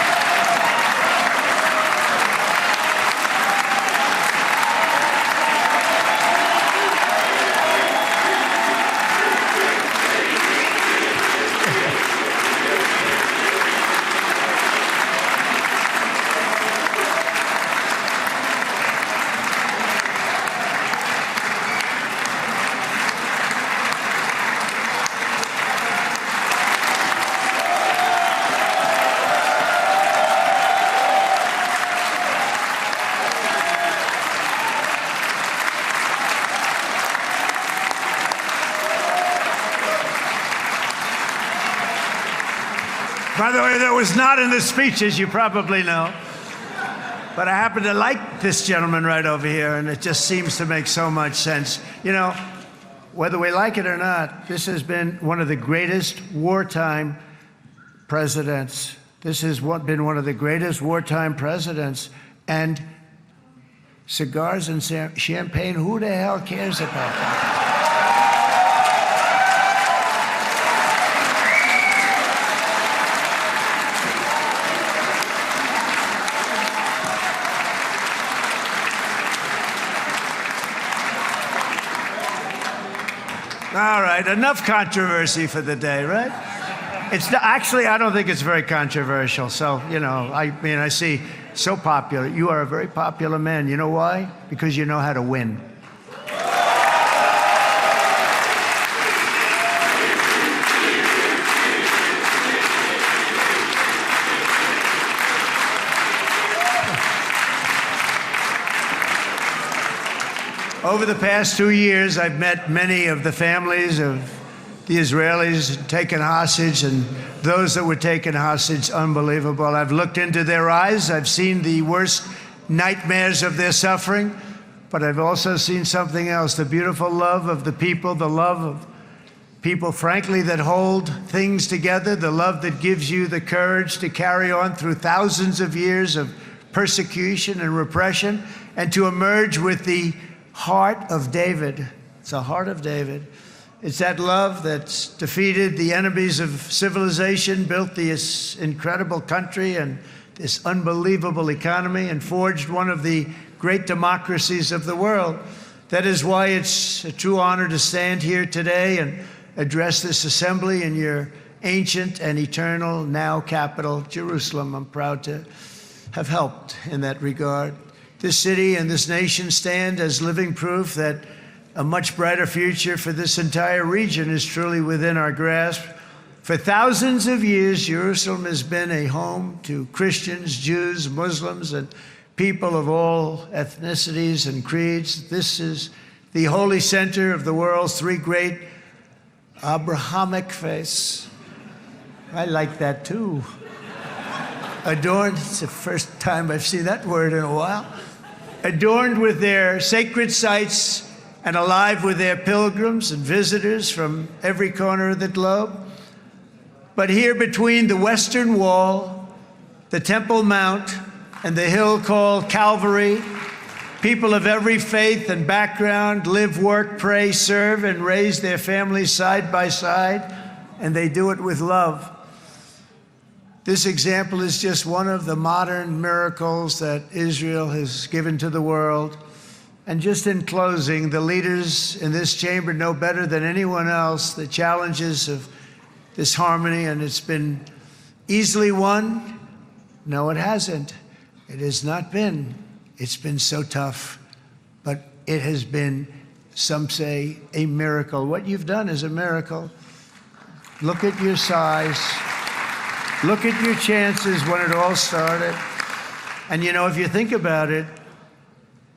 By the way, that was not in the speech, as you probably know. But I happen to like this gentleman right over here, and it just seems to make so much sense. You know, whether we like it or not, this has been one of the greatest wartime presidents. This has been one of the greatest wartime presidents. And cigars and champagne, who the hell cares about that? All right, enough controversy for the day, right? It's not, actually, I don't think it's very controversial. So, you know, I mean, I see so popular. You are a very popular man. You know why? Because you know how to win. Over the past 2 years, I've met many of the families of the Israelis taken hostage and those that were taken hostage. Unbelievable. I've looked into their eyes. I've seen the worst nightmares of their suffering, but I've also seen something else, the beautiful love of the people, the love of people, frankly, that hold things together, the love that gives you the courage to carry on through thousands of years of persecution and repression and to emerge with the heart of David. It's the heart of David. It's that love that's defeated the enemies of civilization, built this incredible country and this unbelievable economy, and forged one of the great democracies of the world. That is why it's a true honor to stand here today and address this assembly in your ancient and eternal now capital, Jerusalem. I'm proud to have helped in that regard. This city and this nation stand as living proof that a much brighter future for this entire region is truly within our grasp. For thousands of years, Jerusalem has been a home to Christians, Jews, Muslims, and people of all ethnicities and creeds. This is the holy center of the world's three great Abrahamic faiths. I like that too. Adorned, it's the first time I've seen that word in a while. Adorned with their sacred sites and alive with their pilgrims and visitors from every corner of the globe. But here between the Western Wall, the Temple Mount, and the hill called Calvary, people of every faith and background live, work, pray, serve, and raise their families side by side, and they do it with love. This example is just one of the modern miracles that Israel has given to the world. And just in closing, the leaders in this chamber know better than anyone else the challenges of this harmony, and it's been easily won. No, it hasn't. It has not been. It's been so tough, but it has been, some say, a miracle. What you've done is a miracle. Look at your size. Look at your chances when it all started. And you know, if you think about it,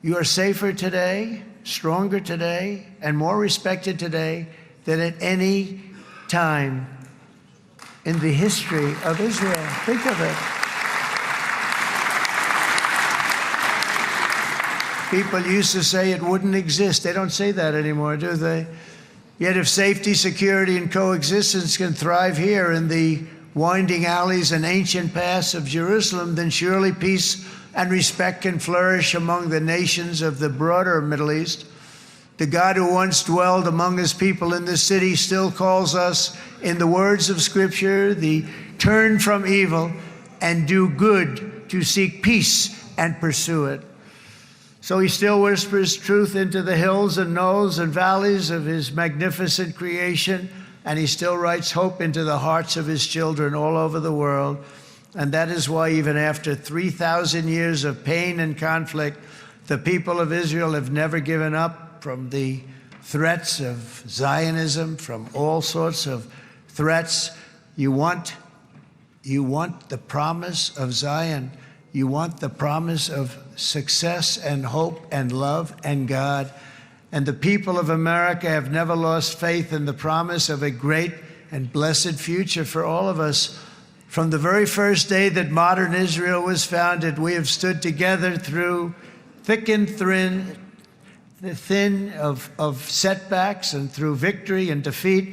you are safer today, stronger today, and more respected today than at any time in the history of Israel. Think of it. People used to say it wouldn't exist. They don't say that anymore, do they? Yet if safety, security, and coexistence can thrive here in the winding alleys and ancient paths of Jerusalem, then surely peace and respect can flourish among the nations of the broader Middle East. The God who once dwelled among his people in this city still calls us, in the words of Scripture, the turn from evil and do good, to seek peace and pursue it. So he still whispers truth into the hills and knolls and valleys of his magnificent creation, and he still writes hope into the hearts of his children all over the world. And that is why even after 3,000 years of pain and conflict, the people of Israel have never given up from the threats of Zionism, from all sorts of threats. You want the promise of Zion. You want the promise of success and hope and love and God. And the people of America have never lost faith in the promise of a great and blessed future for all of us. From the very first day that modern Israel was founded, we have stood together through thick and thin of setbacks, and through victory and defeat,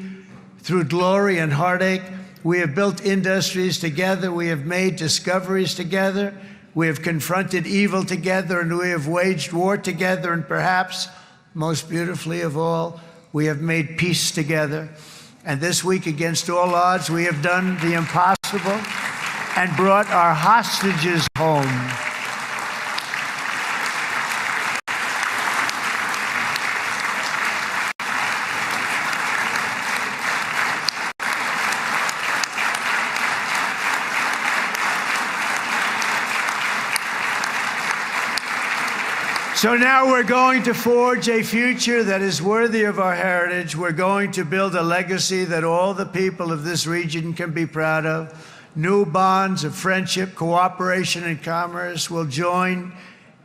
through glory and heartache. We have built industries together. We have made discoveries together. We have confronted evil together, and we have waged war together. And perhaps, most beautifully of all, we have made peace together. And this week, against all odds, we have done the impossible and brought our hostages home. So now we're going to forge a future that is worthy of our heritage. We're going to build a legacy that all the people of this region can be proud of. New bonds of friendship, cooperation, and commerce will join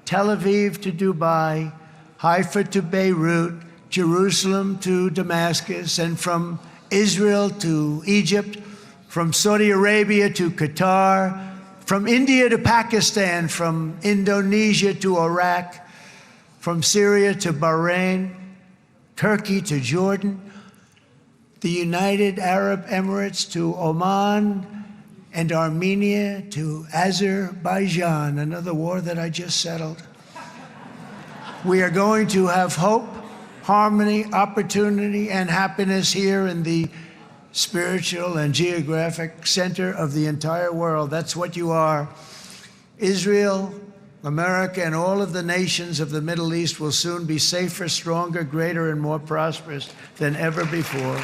Tel Aviv to Dubai, Haifa to Beirut, Jerusalem to Damascus, and from Israel to Egypt, from Saudi Arabia to Qatar, from India to Pakistan, from Indonesia to Iraq, from Syria to Bahrain, Turkey to Jordan, the United Arab Emirates to Oman, and Armenia to Azerbaijan, another war that I just settled. We are going to have hope, harmony, opportunity, and happiness here in the spiritual and geographic center of the entire world. That's what you are. Israel, America, and all of the nations of the Middle East will soon be safer, stronger, greater, and more prosperous than ever before.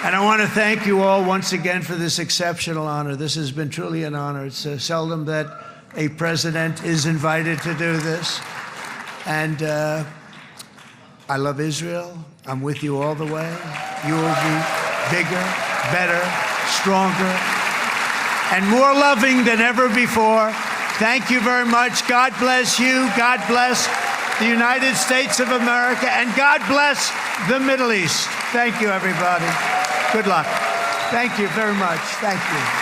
And I want to thank you all once again for this exceptional honor. This has been truly an honor. It's seldom that a president is invited to do this. And I love Israel. I'm with you all the way. You will be bigger, better, stronger, and more loving than ever before. Thank you very much. God bless you. God bless the United States of America. And God bless the Middle East. Thank you, everybody. Good luck. Thank you very much. Thank you.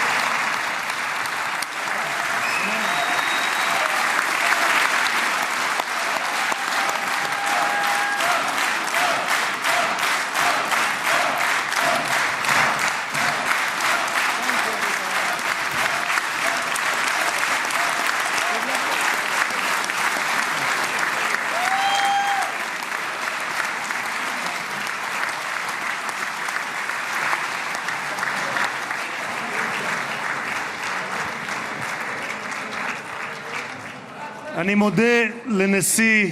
אני מודה לנשיא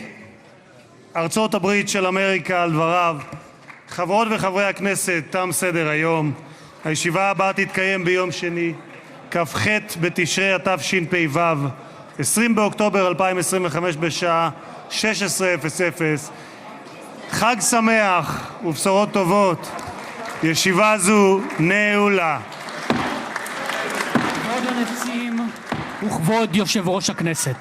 ארצות הברית של אמריקה על דבריו. חברות וחברי הכנסת, תם סדר היום. הישיבה הבאה תתקיים ביום שני, כ"ח בתשרי התשפ"ו, 20 באוקטובר 2025 בשעה 16:00. חג שמח ובשורות טובות. ישיבה זו נעולה. כבוד הנשיאים וכבוד יושב ראש הכנסת.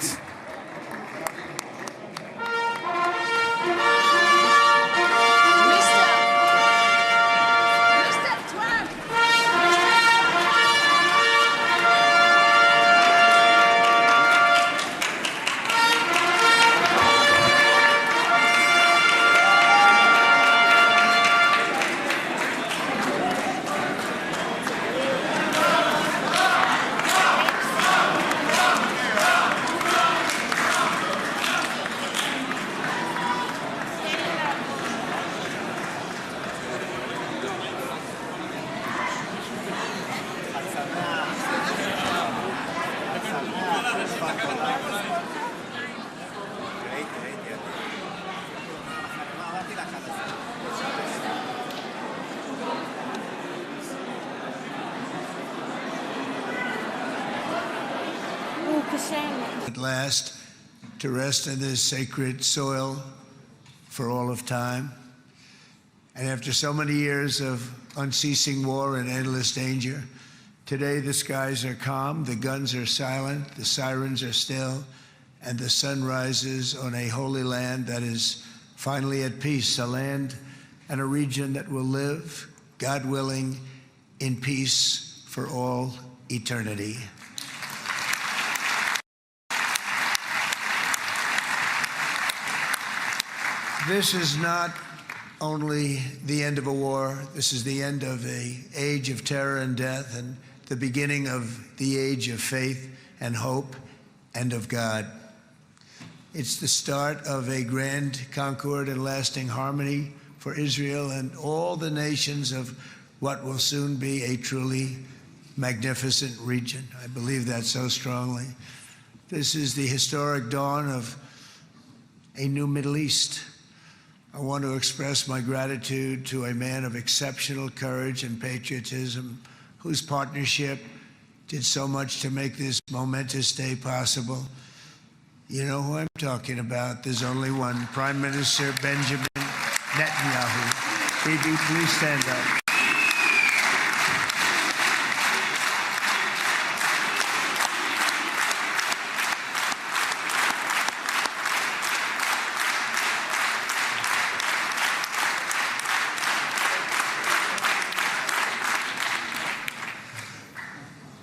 At last, to rest in this sacred soil for all of time. And after so many years of unceasing war and endless danger, today the skies are calm, the guns are silent, the sirens are still, and the sun rises on a holy land that is finally at peace, a land and a region that will live, God willing, in peace for all eternity. This is not only the end of a war, this is the end of an age of terror and death and the beginning of the age of faith and hope and of God. It's the start of a grand concord and lasting harmony for Israel and all the nations of what will soon be a truly magnificent region. I believe that so strongly. This is the historic dawn of a new Middle East. I want to express my gratitude to a man of exceptional courage and patriotism whose partnership did so much to make this momentous day possible. You know who I'm talking about. There's only one, Prime Minister Benjamin Netanyahu. Bibi, please stand up.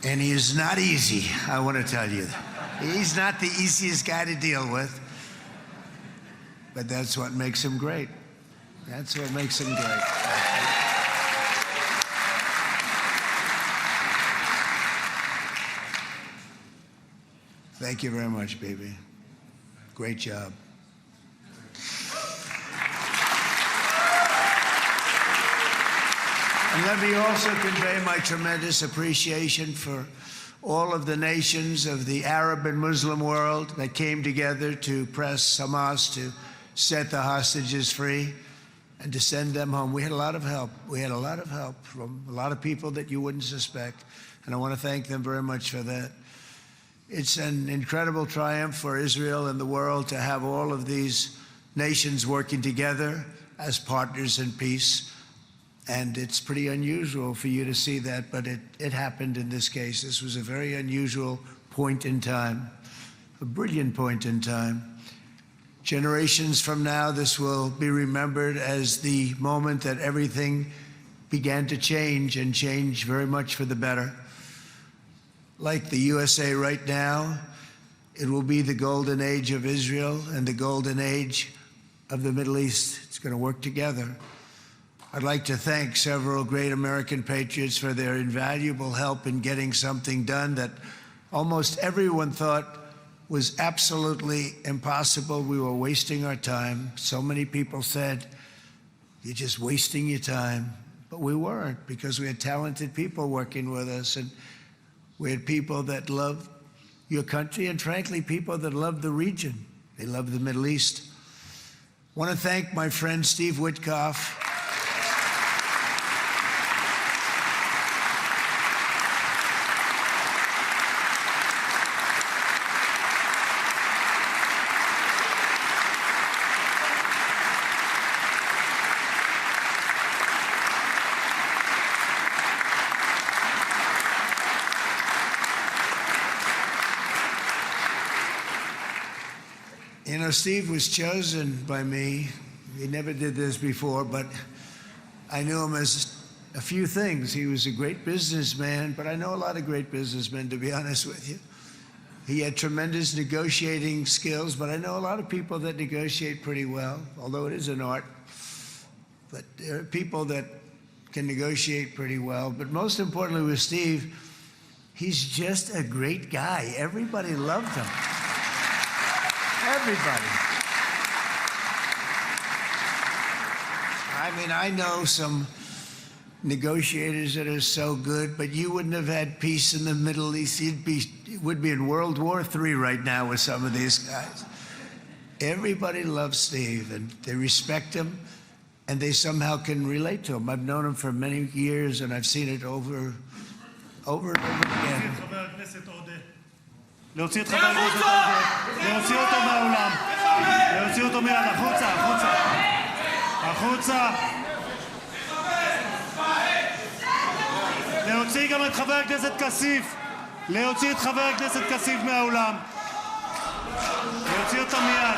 And he is not easy, I want to tell you. He's not the easiest guy to deal with, but that's what makes him great. That's what makes him great. Thank you very much, baby. Great job. And let me also convey my tremendous appreciation for all of the nations of the Arab and Muslim world that came together to press Hamas to set the hostages free and to send them home. We had a lot of help. We had a lot of help from a lot of people that you wouldn't suspect, and I want to thank them very much for that. It's an incredible triumph for Israel and the world to have all of these nations working together as partners in peace. And it's pretty unusual for you to see that, but it happened in this case. This was a very unusual point in time, a brilliant point in time. Generations from now, this will be remembered as the moment that everything began to change and change very much for the better. Like the USA right now, it will be the golden age of Israel and the golden age of the Middle East. It's going to work together. I'd like to thank several great American patriots for their invaluable help in getting something done that almost everyone thought was absolutely impossible. We were wasting our time. So many people said, "You're just wasting your time." But we weren't, because we had talented people working with us, and we had people that loved your country and, frankly, people that loved the region. They loved the Middle East. I want to thank my friend Steve Witkoff. You know, Steve was chosen by me. He never did this before, but I knew him as a few things. He was a great businessman, but I know a lot of great businessmen, to be honest with you. He had tremendous negotiating skills, but I know a lot of people that negotiate pretty well, although it is an art. But there are people that can negotiate pretty well. But most importantly with Steve, he's just a great guy. Everybody loved him. Everybody. I mean, I know some negotiators that are so good, but you wouldn't have had peace in the Middle East. You would be in World War III right now with some of these guys. Everybody loves Steve, and they respect him, and they somehow can relate to him. I've known him for many years, and I've seen it over and over again. להוציא את חבר הכנסת עודה, להוציא אותו מהאולם, להוציא אותו מיד, החוצה, החוצה, החוצה. להוציא גם את חבר הכנסת כסיף, להוציא את חבר הכנסת כסיף מהאולם, להוציא אותו מיד.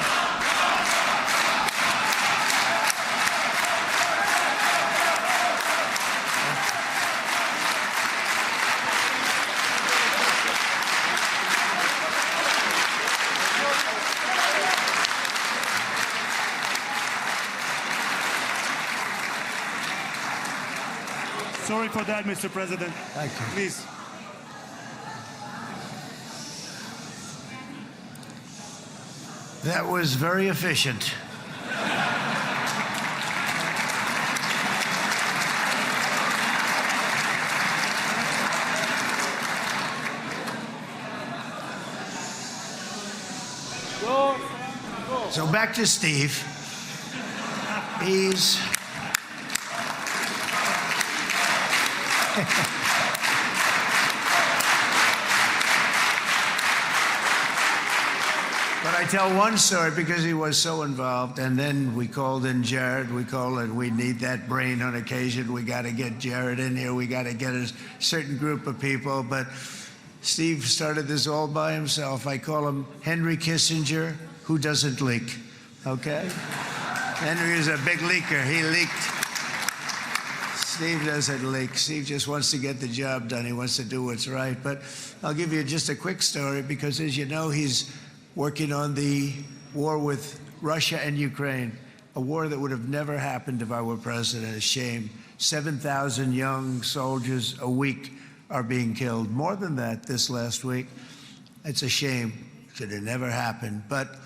Sorry for that, Mr. President. Thank you. Please. That was very efficient. So back to Steve. He's But I tell one story because he was so involved, and then we called in Jared. We need that brain on occasion. We got to get Jared in here. We got to get a certain group of people. But Steve started this all by himself. I call him Henry Kissinger, who doesn't leak, okay? Henry is a big leaker. He leaked. Steve doesn't leak. Steve just wants to get the job done. He wants to do what's right. But I'll give you just a quick story because, as you know, he's working on the war with Russia and Ukraine, a war that would have never happened if I were president. A shame. 7,000 young soldiers a week are being killed. More than that this last week. It's a shame. Should have never happened. But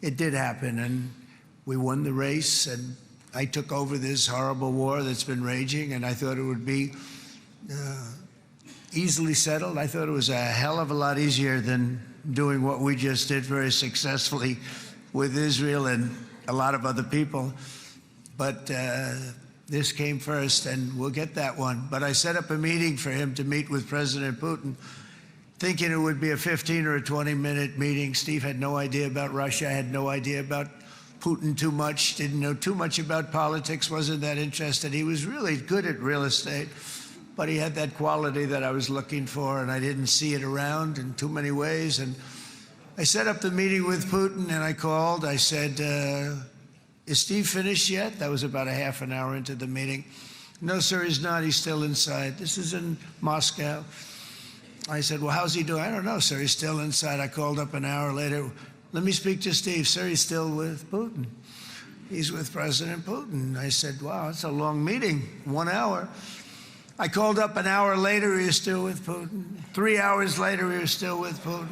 it did happen, and we won the race, and I took over this horrible war that's been raging, and I thought it would be easily settled. I thought it was a hell of a lot easier than doing what we just did very successfully with Israel and a lot of other people. But this came first, and we'll get that one. But I set up a meeting for him to meet with President Putin, thinking it would be a 15 or a 20-minute meeting. Steve had no idea about Russia, had no idea about Putin too much, didn't know too much about politics, wasn't that interested. He was really good at real estate, but he had that quality that I was looking for, and I didn't see it around in too many ways. And I set up the meeting with Putin, and I called. I said, is Steve finished yet? That was about a half an hour into the meeting. No, sir, he's not. He's still inside. This is in Moscow. I said, well, how's he doing? I don't know, sir. He's still inside. I called up an hour later. Let me speak to Steve. Sir, he's still with Putin. He's with President Putin. I said, wow, it's a long meeting, 1 hour. I called up an hour later, he was still with Putin. 3 hours later, he was still with Putin.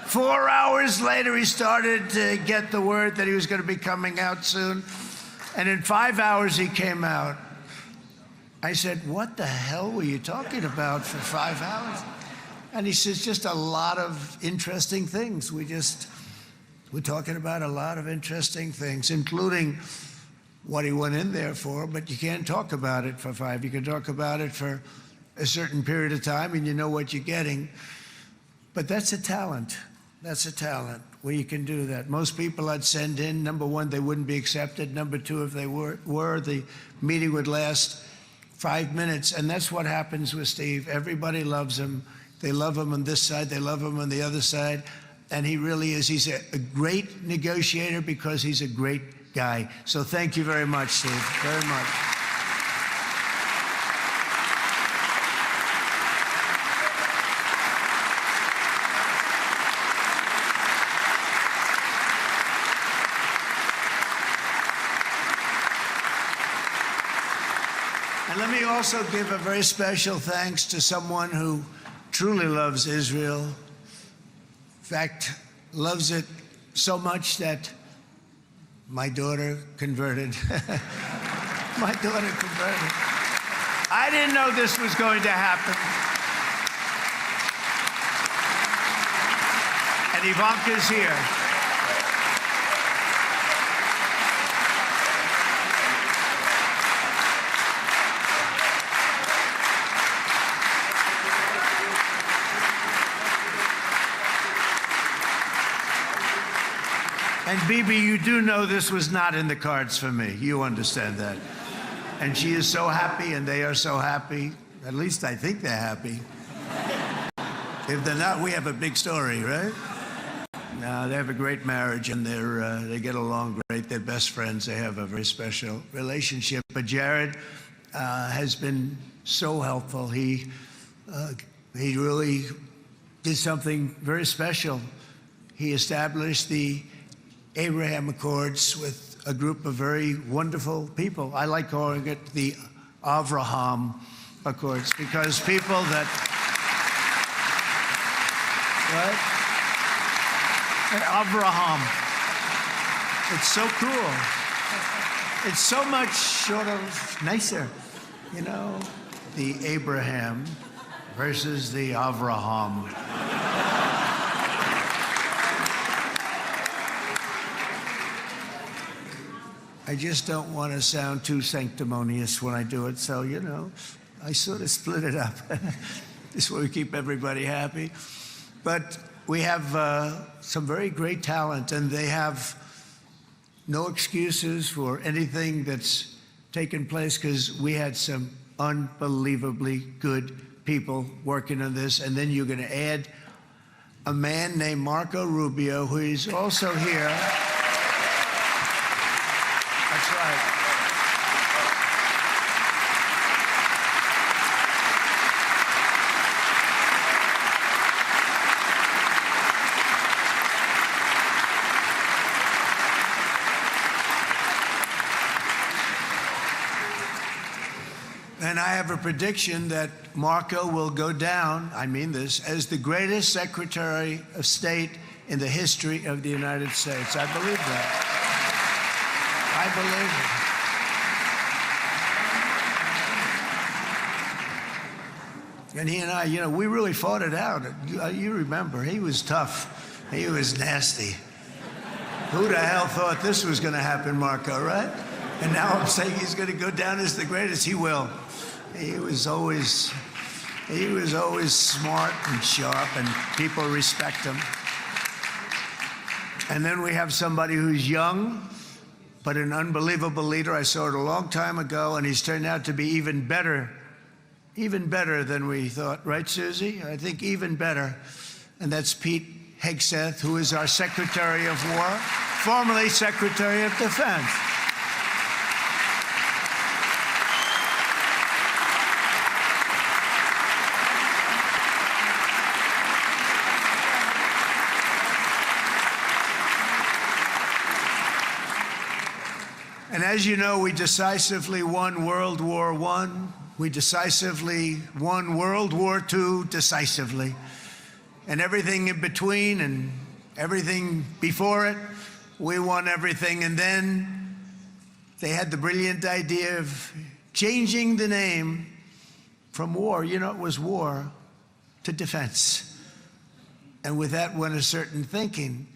4 hours later, he started to get the word that he was going to be coming out soon. And in 5 hours, he came out. I said, what the hell were you talking about for 5 hours? And he says, just a lot of interesting things. We're talking about a lot of interesting things, including what he went in there for, but you can't talk about it for 5. You can talk about it for a certain period of time, and you know what you're getting. But that's a talent. That's a talent, where you can do that. Most people I'd send in, number one, they wouldn't be accepted. Number two, if they were, the meeting would last 5 minutes, and that's what happens with Steve. Everybody loves him. They love him on this side. They love him on the other side. And he really is. He's a great negotiator because he's a great guy. So thank you very much, Steve, very much. And let me also give a very special thanks to someone who truly loves Israel. In fact, loves it so much that my daughter converted. My daughter converted. I didn't know this was going to happen. And Ivanka's here. And Bibi, you do know this was not in the cards for me. You understand that. And she is so happy, and they are so happy. At least I think they're happy. If they're not, we have a big story, right? No, they have a great marriage, and they get along great. They're best friends. They have a very special relationship. But Jared has been so helpful. He really did something very special. He established the Abraham Accords with a group of very wonderful people. I like calling it the Avraham Accords, because people that, right? Abraham. It's so cruel. It's so much sort of nicer, you know, the Abraham versus the Avraham. I just don't want to sound too sanctimonious when I do it, so, you know, I sort of split it up. This way we keep everybody happy. But we have some very great talent, and they have no excuses for anything that's taken place, because we had some unbelievably good people working on this. And then you're going to add a man named Marco Rubio, who is also here. That's right. And I have a prediction that Marco will go down, I mean this, as the greatest Secretary of State in the history of the United States. I believe that. I believe it. And he and I, you know, we really fought it out. You remember, he was tough. He was nasty. Who the hell thought this was going to happen, Marco, right? And now I'm saying he's going to go down as the greatest. He will. He was always smart and sharp, and people respect him. And then we have somebody who's young, but an unbelievable leader. I saw it a long time ago, and he's turned out to be even better than we thought. Right, Susie? I think even better. And that's Pete Hegseth, who is our Secretary of War, formerly Secretary of Defense. And as you know, we decisively won World War I. We decisively won World War II decisively. And everything in between and everything before it, we won everything. And then they had the brilliant idea of changing the name from war, you know, it was war, to defense. And with that went a certain thinking.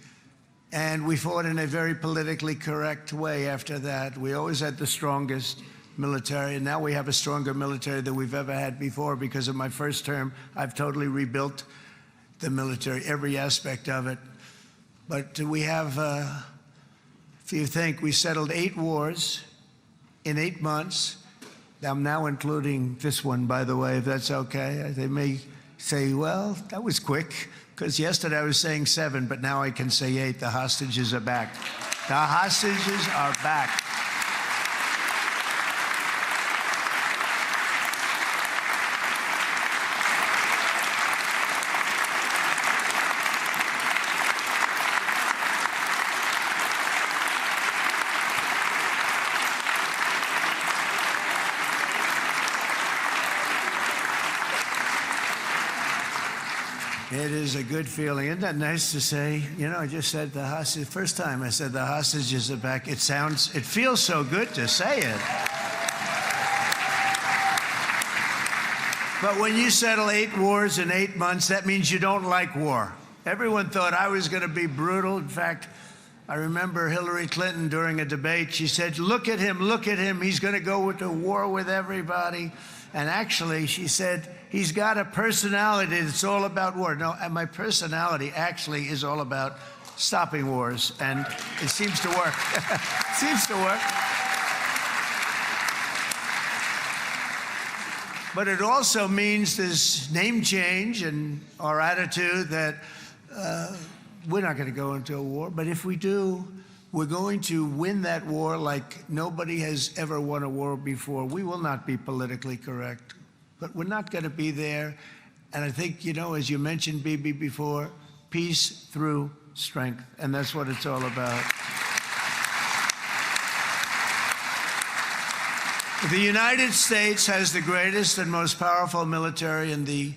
And we fought in a very politically correct way after that. We always had the strongest military, and now we have a stronger military than we've ever had before. Because of my first term, I've totally rebuilt the military, every aspect of it. But we have, if you think, we settled 8 wars in 8 months. I'm now including this one, by the way, if that's okay. They may say, well, that was quick. Because yesterday I was saying 7, but now I can say 8. The hostages are back. The hostages are back. It is a good feeling. Isn't that nice to say? You know, I just said the hostage. First time I said the hostages are back. It feels so good to say it. But when you settle 8 wars in 8 months, that means you don't like war. Everyone thought I was going to be brutal. In fact, I remember Hillary Clinton during a debate, she said, look at him, he's going to go to war with everybody. And actually, she said, he's got a personality that's all about war. No, and my personality actually is all about stopping wars. And it seems to work. It seems to work. But it also means this name change and our attitude that we're not going to go into a war. But if we do, we're going to win that war like nobody has ever won a war before. We will not be politically correct, but we're not going to be there. And I think, you know, as you mentioned, Bibi, before, peace through strength. And that's what it's all about. The United States has the greatest and most powerful military in the,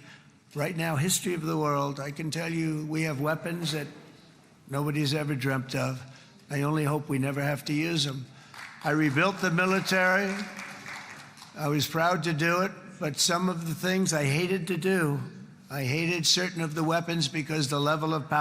right now, history of the world. I can tell you we have weapons that nobody's ever dreamt of. I only hope we never have to use them. I rebuilt the military. I was proud to do it, but some of the things I hated to do, I hated certain of the weapons because the level of power